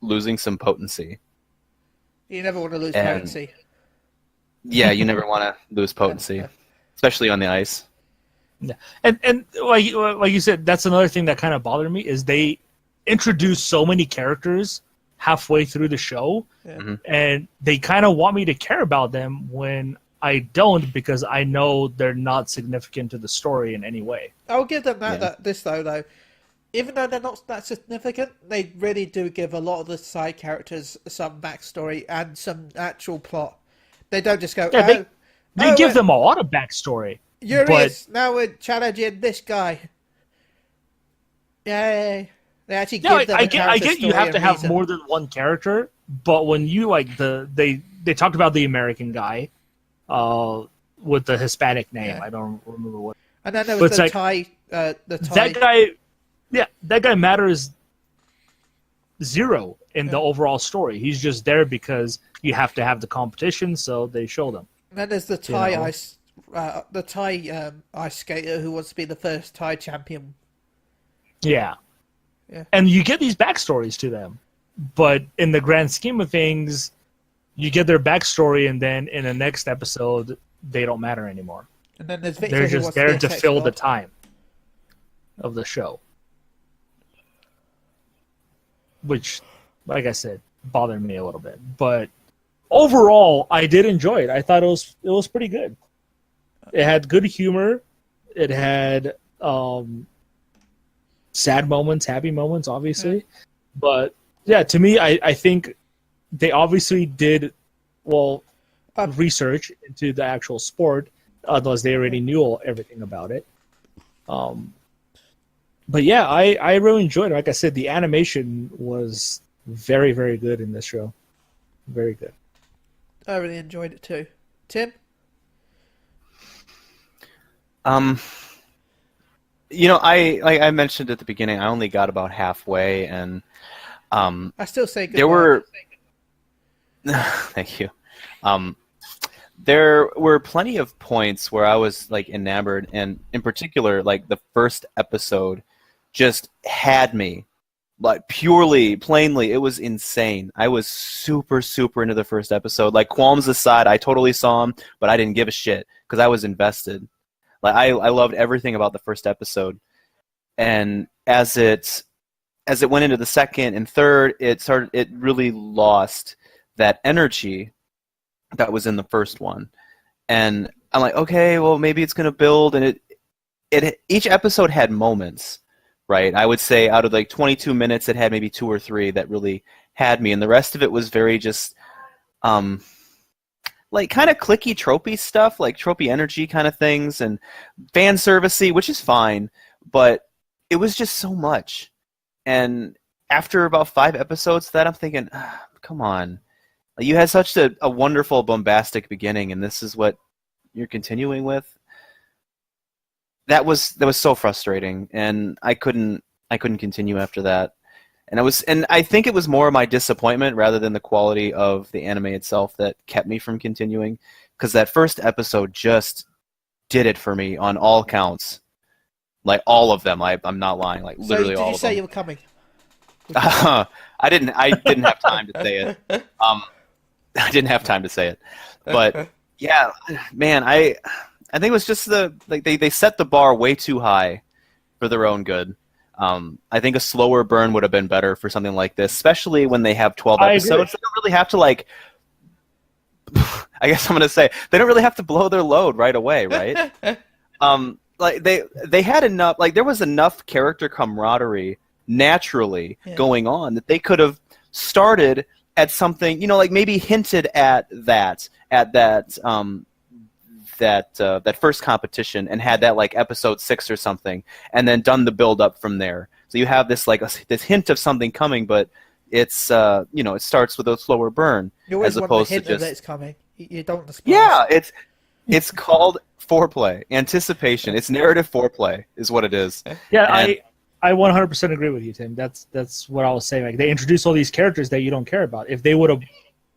losing some potency. You never want to lose potency. Yeah, you never want to lose potency, especially on the ice. Yeah, and like you said, that's another thing that kind of bothered me is they introduced so many characters halfway through the show, and they kind of want me to care about them when I don't, because I know they're not significant to the story in any way. I'll give them this though. Even though they're not that significant, they really do give a lot of the side characters some backstory and some actual plot. They don't just go, they give them a lot of backstory. Yuri is now we're challenging this guy. Yay. They actually give them I get you have to have more than one character, but when you they talked about the American guy with the Hispanic name. I don't remember what. And then there was the Thai. That guy. Yeah, that guy matters zero in the overall story. He's just there because you have to have the competition, so they showed him. And then there's the Thai ice skater who wants to be the first Thai champion. Yeah. And you get these backstories to them, but in the grand scheme of things, you get their backstory, and then in the next episode, they don't matter anymore. And then there's Victor, they're just there to fill the time of the show. Which, like I said, bothered me a little bit. But overall, I did enjoy it. I thought it was pretty good. It had good humor. It had sad moments, happy moments, obviously. But, yeah, to me, I think they obviously did, research into the actual sport, otherwise they already knew everything about it. But yeah, I really enjoyed it. Like I said, the animation was very, very good in this show. Very good. I really enjoyed it too. Tim? I mentioned at the beginning, I only got about halfway, and I still say goodbye. There were thank you. There were plenty of points where I was enamored, and in particular, the first episode just had me, plainly, it was insane. I was super, super into the first episode. Qualms aside, I totally saw him, but I didn't give a shit because I was invested. I loved everything about the first episode, and as it went into the second and third, it really lost that energy that was in the first one. And I'm like, okay, well, maybe it's going to build, and each episode had moments, right? I would say out of 22 minutes, it had maybe 2 or 3 that really had me, and the rest of it was very just kind of clicky, tropey stuff, tropey energy kind of things, and fan servicey, which is fine, but it was just so much. And after about 5 episodes, that I'm thinking, come on, like, you had such a wonderful bombastic beginning, and this is what you're continuing with. That was so frustrating, and I couldn't continue after that. And I think it was more my disappointment rather than the quality of the anime itself that kept me from continuing, because that first episode just did it for me on all counts, like all of them. I'm not lying, like literally all of them. Did you say you were coming? I didn't have time to say it. I didn't have time to say it, but yeah, man, I think it was just they set the bar way too high for their own good. I think a slower burn would have been better for something like this, especially when they have 12 episodes. They don't really have to, like, I guess I'm gonna say they don't really have to blow their load right away, right? Like they had enough, like there was enough character camaraderie naturally going on that they could have started at something, like maybe hinted at that first competition and had that like episode 6 or something, and then done the build up from there. So you have this this hint of something coming, but it's it starts with a slower burn You always as want opposed the hint to just that it's coming. You don't want to spoil. yeah, it's called foreplay, anticipation. It's narrative foreplay is what it is. Yeah, And- I 100% agree with you, Tim. That's what I was saying. Like, they introduce all these characters that you don't care about. If they would have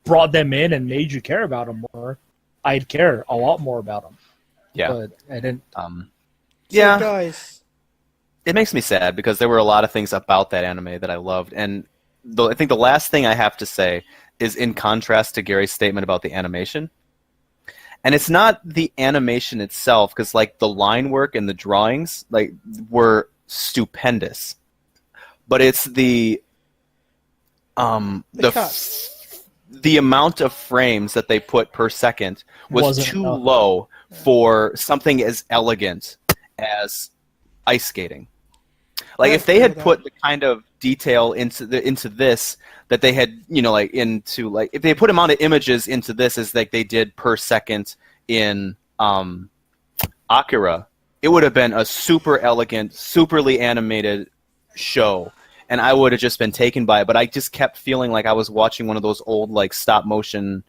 brought them in and made you care about them more, I'd care a lot more about them. Yeah. But I didn't. Yeah. So guys, It makes me sad because there were a lot of things about that anime that I loved, and I think the last thing I have to say is in contrast to Gary's statement about the animation. And it's not the animation itself, because like the line work and the drawings like were stupendous, but it's the amount of frames that they put per second was Wasn't too enough. low for something as elegant as ice skating. Like if they had put the kind of detail into this that they had, if they put amount of images into this as like they did per second in Akira, it would have been a super elegant, superly animated show, and I would have just been taken by it. But I just kept feeling like I was watching one of those old like stop motion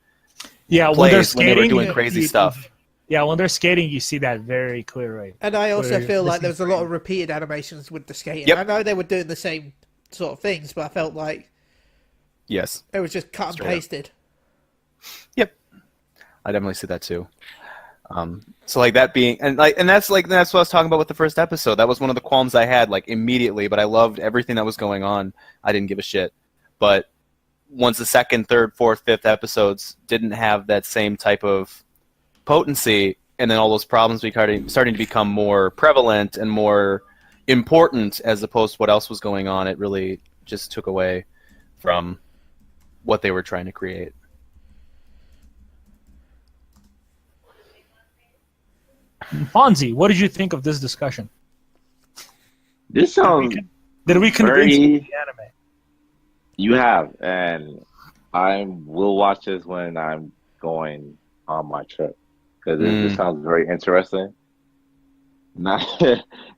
plays when they were doing crazy stuff. Yeah, when they're skating, you see that very clearly. and I also Where feel like this there was a lot of repeated animations with the skating. Yep. I know they were doing the same sort of things, but I felt like Yes. it was just cut and Straight up. pasted. Yep. I definitely see that too. So like that being and that's what I was talking about with the first episode. That was one of the qualms I had like immediately, but I loved everything that was going on. I didn't give a shit. But once the second, third, fourth, fifth episodes didn't have that same type of potency, and then all those problems starting to become more prevalent and more important as opposed to what else was going on, it really just took away from what they were trying to create. Fonzie, what did you think of this discussion? This sounds Did we convince you very. of the anime? You have, and I will watch this when I'm going on my trip because this sounds very interesting. Not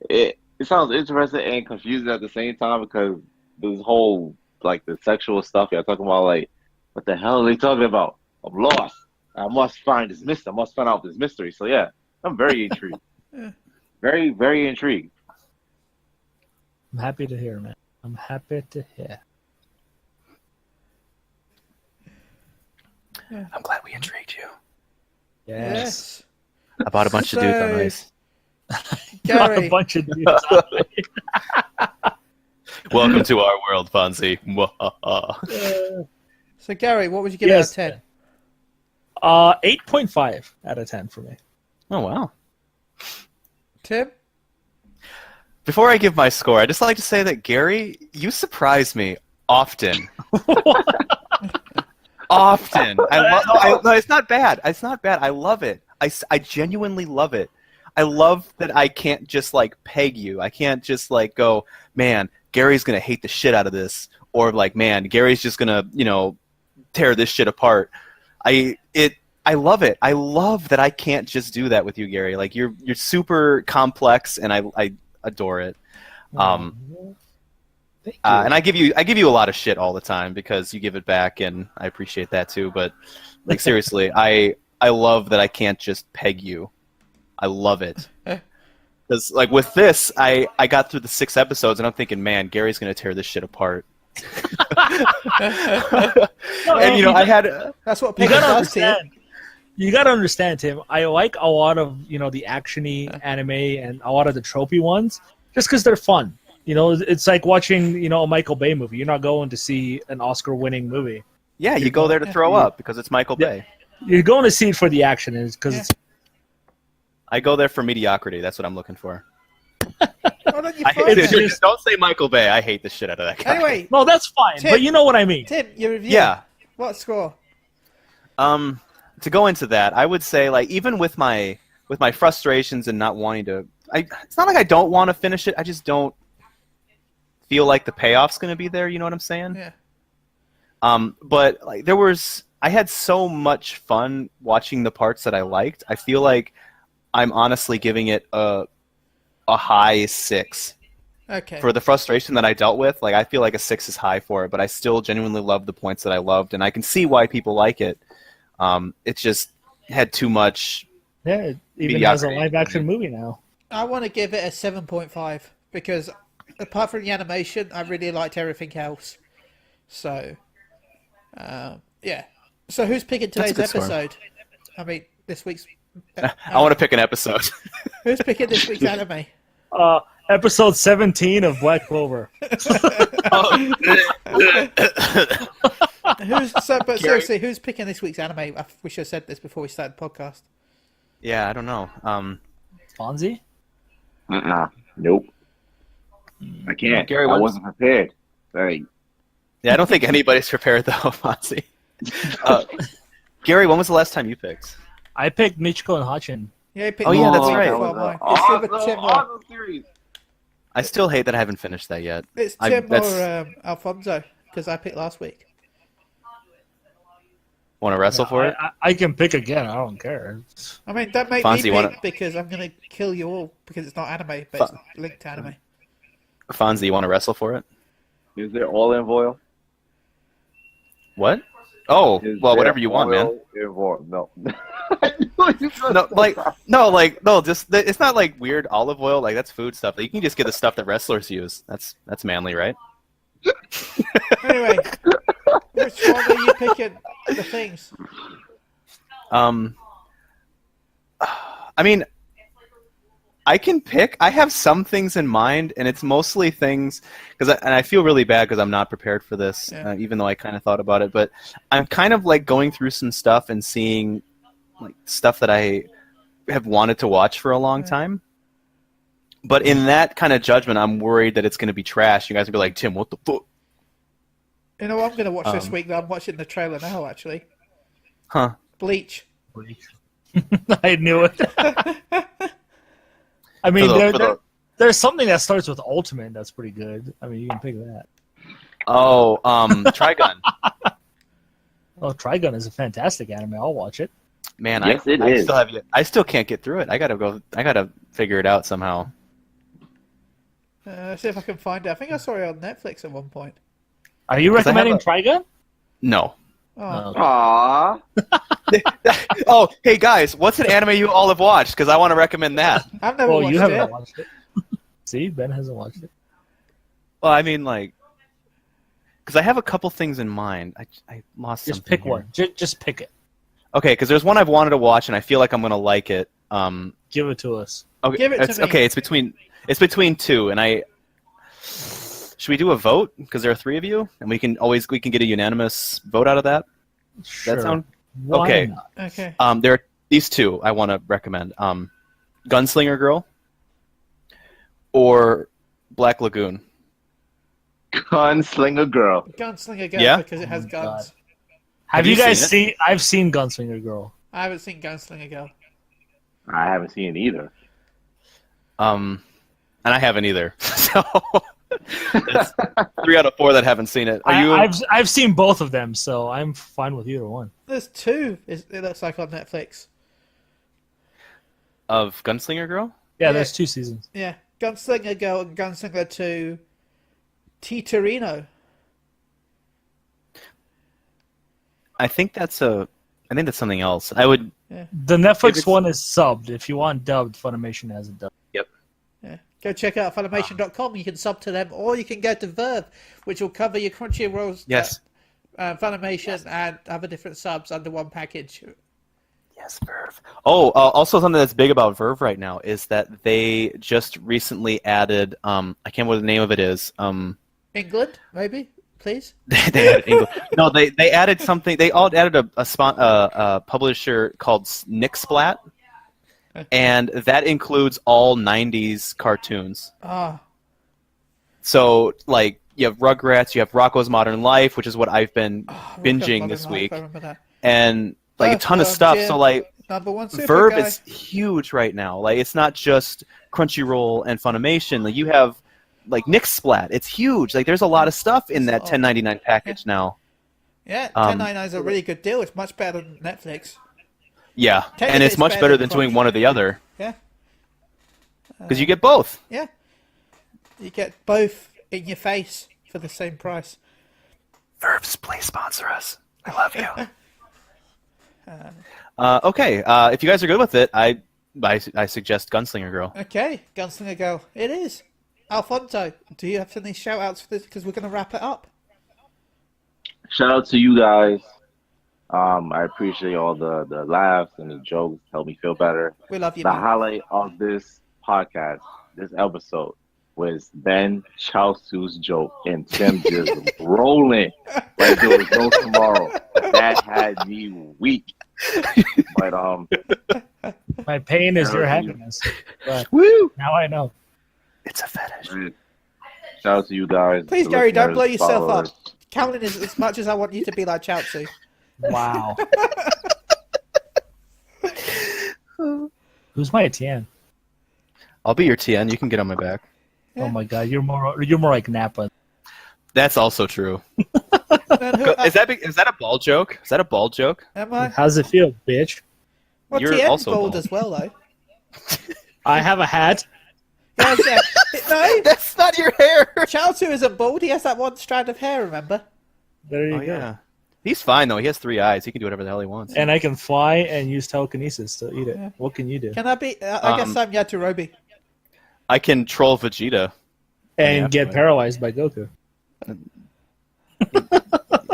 it sounds interesting and confusing at the same time because this whole like the sexual stuff you're talking about, like what the hell are they talking about? I'm lost. I must find this mystery. I must find out this mystery. So yeah, I'm very intrigued. Very, very intrigued. I'm happy to hear, man. I'm happy to hear. I'm glad we intrigued you. Yes. I bought a bunch of dudes on ice. Got a Garri, bunch of dudes. Welcome to our world, Fonzie. so Garri, what would you give out of 10? 8.5 out of 10 for me. Oh, wow. Tim? Before I give my score, I'd just like to say that, Garri, you surprise me often. Often. No, it's not bad. It's not bad. I love it. I genuinely love it. I love that I can't just, like, peg you. I can't just, like, go, man, Gary's going to hate the shit out of this. Or, like, man, Gary's just going to, tear this shit apart. I love it. I love that I can't just do that with you, Garri. Like, you're super complex, and I adore it. Um, Thank you. and I give you a lot of shit all the time because you give it back, and I appreciate that too. But like seriously, I love that I can't just peg you. I love it. Because like with this, I got through the 6 episodes, and I'm thinking, man, Gary's gonna tear this shit apart. And you know, I had That's what You Peggy gotta does to you. understand. You gotta understand, Tim. I like a lot of the actiony anime and a lot of the tropey ones, just because they're fun. You know, it's like watching a Michael Bay movie. You're not going to see an Oscar-winning movie. yeah, you go there to throw up because it's Michael Bay. You're going to see it for the action, and because it's I go there for mediocrity. That's what I'm looking for. Why don't you I find hate it? it. Don't say Michael Bay. I hate the shit out of that guy. Anyway, no, that's fine. Tim. But you know what I mean. Tim, your review. Yeah. What score? To go into that, I would say like even with my frustrations and not wanting to, it's not like I don't want to finish it. I just don't feel like the payoff's going to be there. You know what I'm saying? Yeah. But like I had so much fun watching the parts that I liked. I feel like I'm honestly giving it a high 6. Okay. For the frustration that I dealt with. Like I feel like a 6 is high for it, but I still genuinely love the points that I loved, and I can see why people like it. It just had too much. Yeah, it even has a live-action movie now. I want to give it a 7.5 because apart from the animation, I really liked everything else. So, yeah. So who's picking That's a today's good score. episode? I mean, this week's. I want to pick an episode. Who's picking this week's anime? Episode 17 of Black Clover. Seriously, who's picking this week's anime? We should have said this before we started the podcast. Yeah, I don't know. Fonzie? Nope. I can't. Gary, I wasn't prepared. Like, Yeah, I don't think anybody's prepared though, Fonzie. Gary, when was the last time you picked? I picked Michiko and Hachin. Yeah, he picked Oh, yeah, the that's week right. before mine. It's either Tim or, awesome series. I still hate that I haven't finished that yet. it's I- Tim that's- or Alfonso because I picked last week. Want to wrestle for it? I can pick again. I don't care. I mean, don't make Fonzie, me wanna- pick because I'm going to kill you all because it's not anime, but it's linked to anime. Fonzie, you want to wrestle for it? Is there all in Voil? What? Oh, Is well, there whatever you want, man. oil in Voil? No. No, just it's not like weird olive oil. Like that's food stuff. Like, you can just get the stuff that wrestlers use. That's manly, right? Anyway, which one are you picking? The things. I mean, I can pick. I have some things in mind, and it's mostly things and I feel really bad because I'm not prepared for this, Yeah. even though I kind of thought about it. But I'm kind of like going through some stuff and seeing like stuff that I have wanted to watch for a long time. But in that kind of judgment, I'm worried that it's going to be trash. You guys will be like, Tim, what the fuck? You know what I'm going to watch this week? That I'm watching the trailer now, actually. Huh? Bleach. I knew it. I mean, there's something that starts with Ultimate that's pretty good. I mean, you can pick that. Oh, Trigun. Oh, Trigun is a fantastic anime. I'll watch it. Man, Yes, it I is. I still can't get through it. I gotta figure it out somehow. See if I can find it. I think I saw it on Netflix at one point. Are you 'Cause I have recommending Trigun? No. Oh, Aww. Oh, hey guys, what's an anime you all have watched? Because I want to recommend that. I've never Well, watched you haven't it. watched it. See, Ben hasn't watched it. Well, I mean, like, because I have a couple things in mind. I lost Just something pick here. one. Just pick it. Okay, because there's one I've wanted to watch, and I feel like I'm gonna like it. Give it to us. Okay, Give it to me. Okay, it's between two, and I. Should we do a vote? Because there are 3 of you, and we can get a unanimous vote out of that. Sure. That sound Why okay? not? Okay. There are these 2 I want to recommend: Gunslinger Girl or Black Lagoon. Gunslinger Girl. Gunslinger Girl Yeah? because it has Oh, guns. God. Have Have you you guys seen seen? I've seen Gunslinger Girl. I haven't seen Gunslinger Girl. I haven't seen it either. And I haven't either. So it's 3 out of 4 that haven't seen it. Are you? I've seen both of them, so I'm fine with either one. There's 2. It looks like on Netflix. Of Gunslinger Girl? Yeah, Yeah. there's 2 seasons. Yeah. Gunslinger Girl and Gunslinger 2, Titorino. I think that's something else. I would. The Netflix one is subbed. If you want dubbed, Funimation has it dubbed. Yep. Yeah. Go check out Funimation.com. You can sub to them, or you can go to Verve, which will cover your Crunchyroll, Yes. Funimation, and other different subs under one package. Yes, Verve. Oh, also something that's big about Verve right now is that they just recently added. I can't remember what the name of it is. England, maybe, please. They added English. No, they added something. They all added a publisher called Nixsplat, and that includes all '90s cartoons. Ah, So, like, you have Rugrats, you have Rocko's Modern Life, which is what I've been binging Modern this Life, week, I remember that. and like a ton of Earthworm stuff. Jim, So, like, #1 super Verve guy. is huge right now. Like, it's not just Crunchyroll and Funimation. Like, you have like Nixsplat. It's huge. Like, there's a lot of stuff in that $10.99 package now. Yeah, $10.99 is a really good deal. It's much better than Netflix. Yeah, Technically, and it's it's much better better than than doing Crunchy. one or the other Yeah, because you get both. yeah. You get both in your face for the same price. Verbs, please sponsor us. I love you. Okay, if you guys are good with it, I suggest Gunslinger Girl. Okay, Gunslinger Girl. It is. Alfonso, do you have any shout outs for this? Because we're going to wrap it up. Shout out to you guys. I appreciate all the laughs and the jokes. Help me feel better. We love you, The man. highlight of this podcast, this episode, was Ben Chiaotzu's joke and Tim just rolling like there was no tomorrow. That had me weak. But My pain is your Yeah. happiness. But Woo! now I know. It's a fetish. shout out to you guys. Please, the Garri, don't listeners, blow yourself up. followers. Counting is as much as I want you to be like Chiaotzu. Wow. Who's my Tien? I'll be your TN. You can get on my back. Oh my God, you're more like Nappa. That's also true. Then who, Is that a ball joke? Is that a ball joke? am I? How's it feel, bitch? Well, You're Tien's also bald bald. as well, though. I have a hat. Yes, no, That's not your hair. Chiaotzu isn't bald. He has that one strand of hair, remember? There you Oh go. yeah. He's fine though. He has 3 eyes. He can do whatever the hell he wants. And I can fly and use telekinesis to eat it. Yeah. What can you do? Can I be? I guess I'm Yajirobe. I can troll Vegeta. And Yeah, get right. paralyzed by Goku.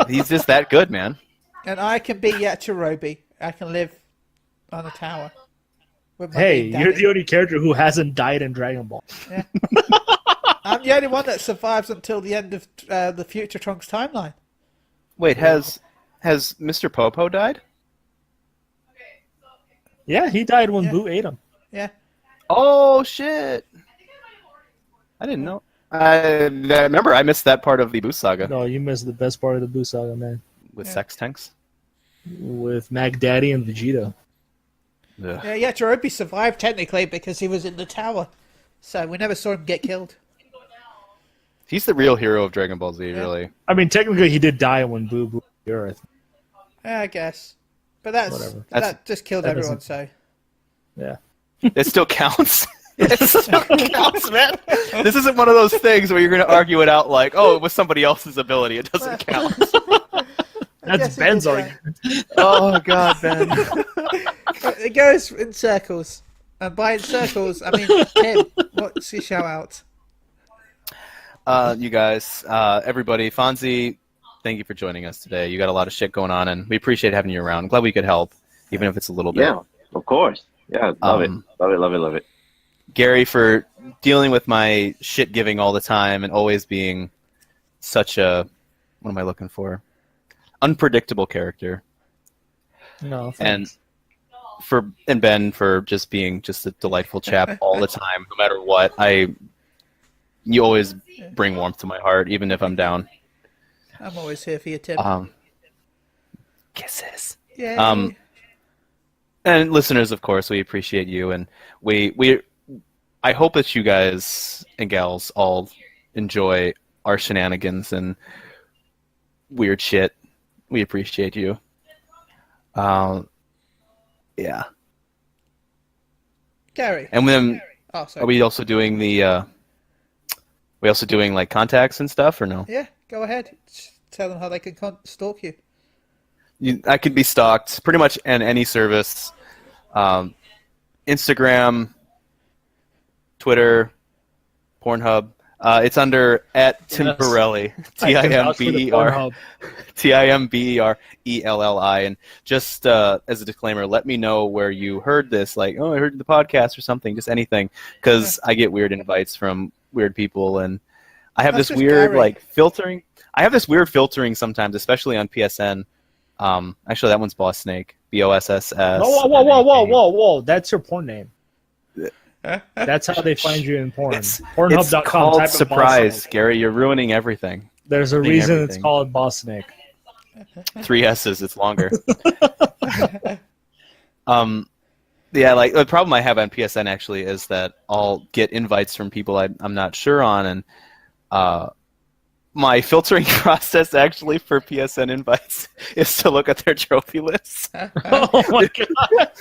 He's just that good, man. And I can be Yajirobe. I can live on a tower. With my Hey, big you're daddy. the only character who hasn't died in Dragon Ball. I'm the only one that survives until the end of the Future Trunks timeline. Wait, has Mr. Popo died? Yeah, he died when Yeah. Boo ate him. Yeah. Oh shit! I didn't know. I remember I missed that part of the Boo saga No, you missed the best part of the Boo saga, man. with Yeah. sex tanks. With Mac Daddy and Vegeta. Ugh. Yeah, Yajirobe survived technically because he was in the tower. So we never saw him get killed. He's the real hero of Dragon Ball Z, really. I mean, technically, he did die when Boo blew the Earth. Yeah, I guess. But that Whatever. just killed that everyone, doesn't- so. Yeah. It still counts. It still counts, man. This isn't one of those things where you're going to argue it out like, oh, it was somebody else's ability. It doesn't count. I That's guess it Ben's did, argument. Oh, God, Ben. It goes in circles. And by in circles, I mean, Tim, what's your shout out? You guys, everybody, Fonzie, thank you for joining us today. You got a lot of shit going on, and we appreciate having you around. Glad we could help, even if it's a little bit. Yeah, of course. Yeah, love it. Love it. Gary, for dealing with my shit giving all the time and always being such a, what am I looking for? Unpredictable character. No, And Ben for just being just a delightful chap all the time, no matter what. You always bring warmth to my heart, even if I'm down. I'm always here for you, Tim. Kisses. Yeah. And listeners, of course, we appreciate you, and I hope that you guys and gals all enjoy our shenanigans and weird shit. We appreciate you. Yeah. Garri. And then Oh, sorry. Are we also doing like contacts and stuff or no? Yeah, go ahead. Just tell them how they can stalk you. I can be stalked pretty much on any service. Instagram, Twitter, Pornhub. It's under @Timberelli, TIMBERELLI. And just as a disclaimer, let me know where you heard this. Like, oh, I heard the podcast or something. Just anything, because I get weird invites from weird people, and I have this weird like filtering. I have this weird filtering sometimes, especially on PSN. Actually, that one's Boss Snake. BOSSS. Whoa! That's your porn name. That's how they find you in porn. Pornhub.com. It's called Surprise, Garri. You're ruining everything. There's a reason it's called Boss Snake. 3 S's. It's longer. Yeah, like the problem I have on PSN actually is that I'll get invites from people I'm not sure on, and my filtering process actually for PSN invites is to look at their trophy lists. Oh my god!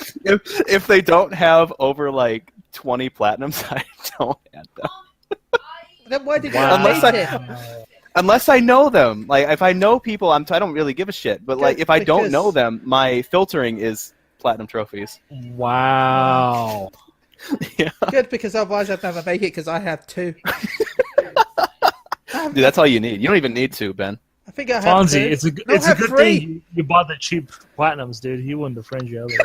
If they don't have over like 20 platinums, I don't add them. Then why did you Unless I know them. Like if I know people, I don't really give a shit. But like if I don't know them, my filtering is platinum trophies. Wow. Yeah. Good, because otherwise I'd never make it, because I have 2. Dude, that's all you need. You don't even need to, Ben. I think I have Fonzie, 2. it's a good 3. thing you bought the cheap platinums, dude. He wouldn't have friended you otherwise.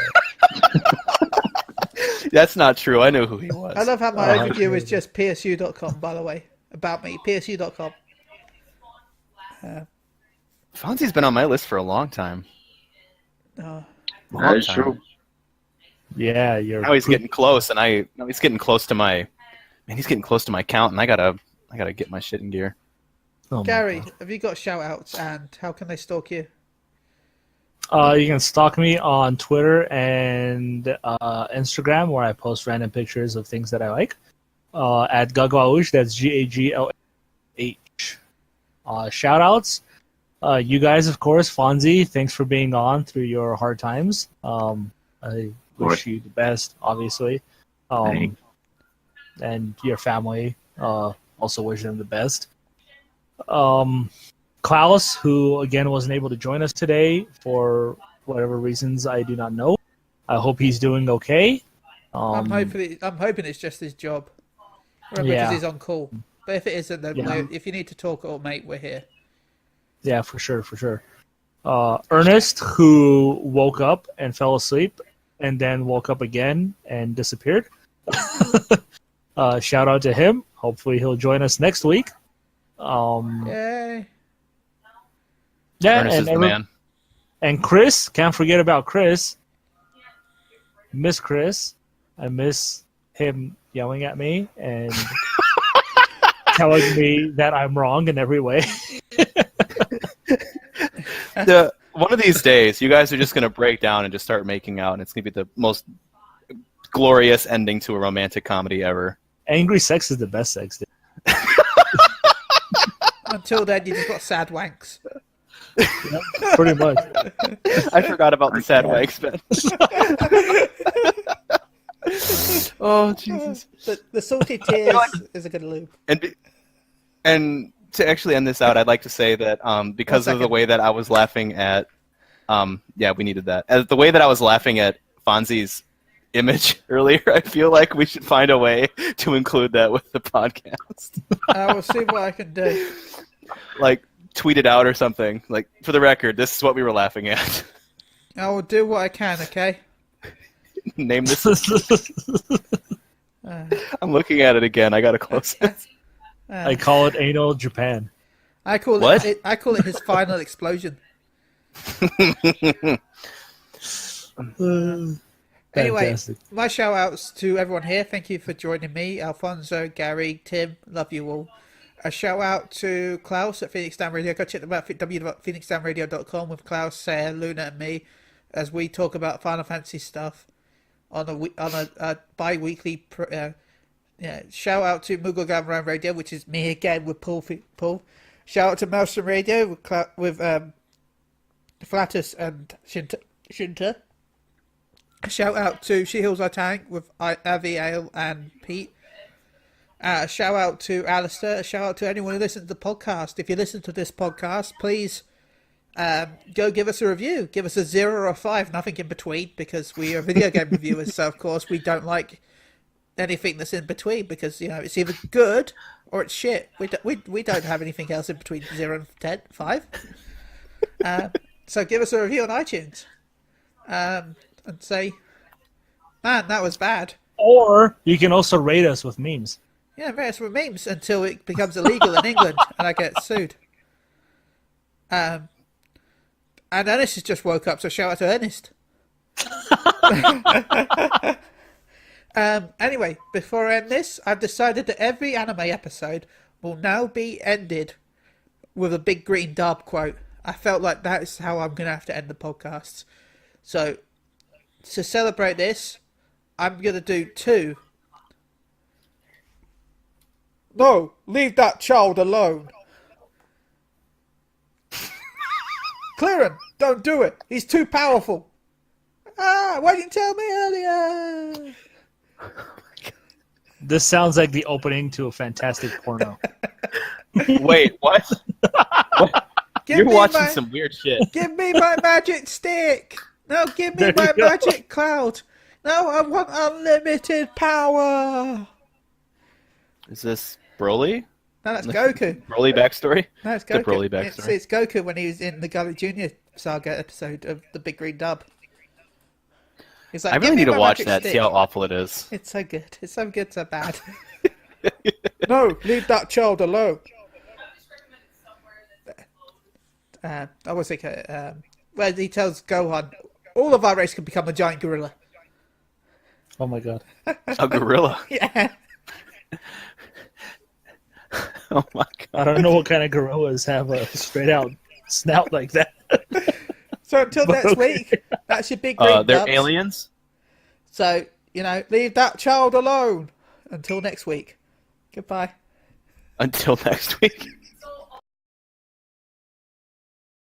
That's not true. I know who he was. I love how my overview is just psu.com, by the way. About me, psu.com. Fonzie's been on my list for a long time. Oh. That is true. Yeah, you're. Now he's getting close, and he's getting close to my. Man, he's getting close to my count, and I gotta get my shit in gear. Oh Garri, have you got shout-outs, and how can they stalk you? You can stalk me on Twitter and Instagram, where I post random pictures of things that I like. At Gagwaush, that's GAGLH. Shout-outs. You guys, of course, Fonzie, thanks for being on through your hard times. I wish you the best, obviously. And your family, also wish them the best. Klaus, who again wasn't able to join us today for whatever reasons I do not know. I hope he's doing okay. I'm hoping it's just his job. Because he's on call. But if it isn't, then if you need to talk, mate, we're here. Yeah, for sure. Ernest, who woke up and fell asleep and then woke up again and disappeared. Shout out to him. Hopefully he'll join us next week. Yay. Yeah, Ernest is the man. And Chris, can't forget about Chris. Miss Chris. I miss him yelling at me and telling me that I'm wrong in every way. One of these days, you guys are just going to break down and just start making out, and it's going to be the most glorious ending to a romantic comedy ever. Angry sex is the best sex, dude. Until then, you just got sad wanks. Yep, pretty much. I forgot about the sad wanks, Ben. Oh, Jesus. The salty tears is a good lube. And to actually end this out, I'd like to say that because of the way that I was laughing at, we needed that. As the way that I was laughing at Fonzie's image earlier, I feel like we should find a way to include that with the podcast. I will see what I can do. Like, tweet it out or something. Like, for the record, this is what we were laughing at. I will do what I can, okay? Name this. I'm looking at it again. I gotta close it. I call it anal Japan. I call it his final explosion. Anyway, Fantastic. my shout outs to everyone here. Thank you for joining me. Alfonso, Garri, Tim, love you all. A shout out to Klaus at Phoenix Down Radio. Go check them out at www.phoenixdownradio.com with Klaus, Sarah, Luna, and me as we talk about Final Fantasy stuff on a bi-weekly. Shout out to Moogle Gameran Radio, which is me again with Paul. Shout out to Maelstrom Radio with Flatus and Shinta. Shout out to She Heals Our Tank with Avi Ale and Pete. Shout out to Alistair. A shout out to anyone who listens to the podcast. If you listen to this podcast, please go give us a review. Give us a 0 or a 5, nothing in between, because we are video game reviewers. So of course we don't like anything that's in between, because it's either good or it's shit. We don't have anything else in between 0 and 10, 5. So give us a review on iTunes and say, man, that was bad. Or you can also rate us with memes. Yeah, rate us with memes until it becomes illegal in England and I get sued. And Ernest has just woke up, so shout out to Ernest. Anyway, before I end this, I've decided that every anime episode will now be ended with a big green dub quote. I felt like that is how I'm going to have to end the podcast. So, to celebrate this, I'm going to do 2. No, leave that child alone. Clearan, don't do it. He's too powerful. Why didn't you tell me earlier? This sounds like the opening to a fantastic porno. Wait, what? You're watching some weird shit. Give me my magic stick. No, give me my magic cloud. No, I want unlimited power. Is this Broly? No, that's Goku. Broly backstory? No, it's Goku. The Broly backstory. It's Goku when he was in the Garri Jr. saga episode of the Big Green Dub. He's like, I really need to watch that, see how awful it is. It's so good. It's so good, so bad. No, leave that child alone. I was thinking, where he tells Gohan, all of our race can become a giant gorilla. Oh my god. A gorilla? Yeah. Oh my god. I don't know what kind of gorillas have a straight out snout like that. So until next week, that's your big green they're dubs. aliens? So, leave that child alone. Until next week. Goodbye. Until next week.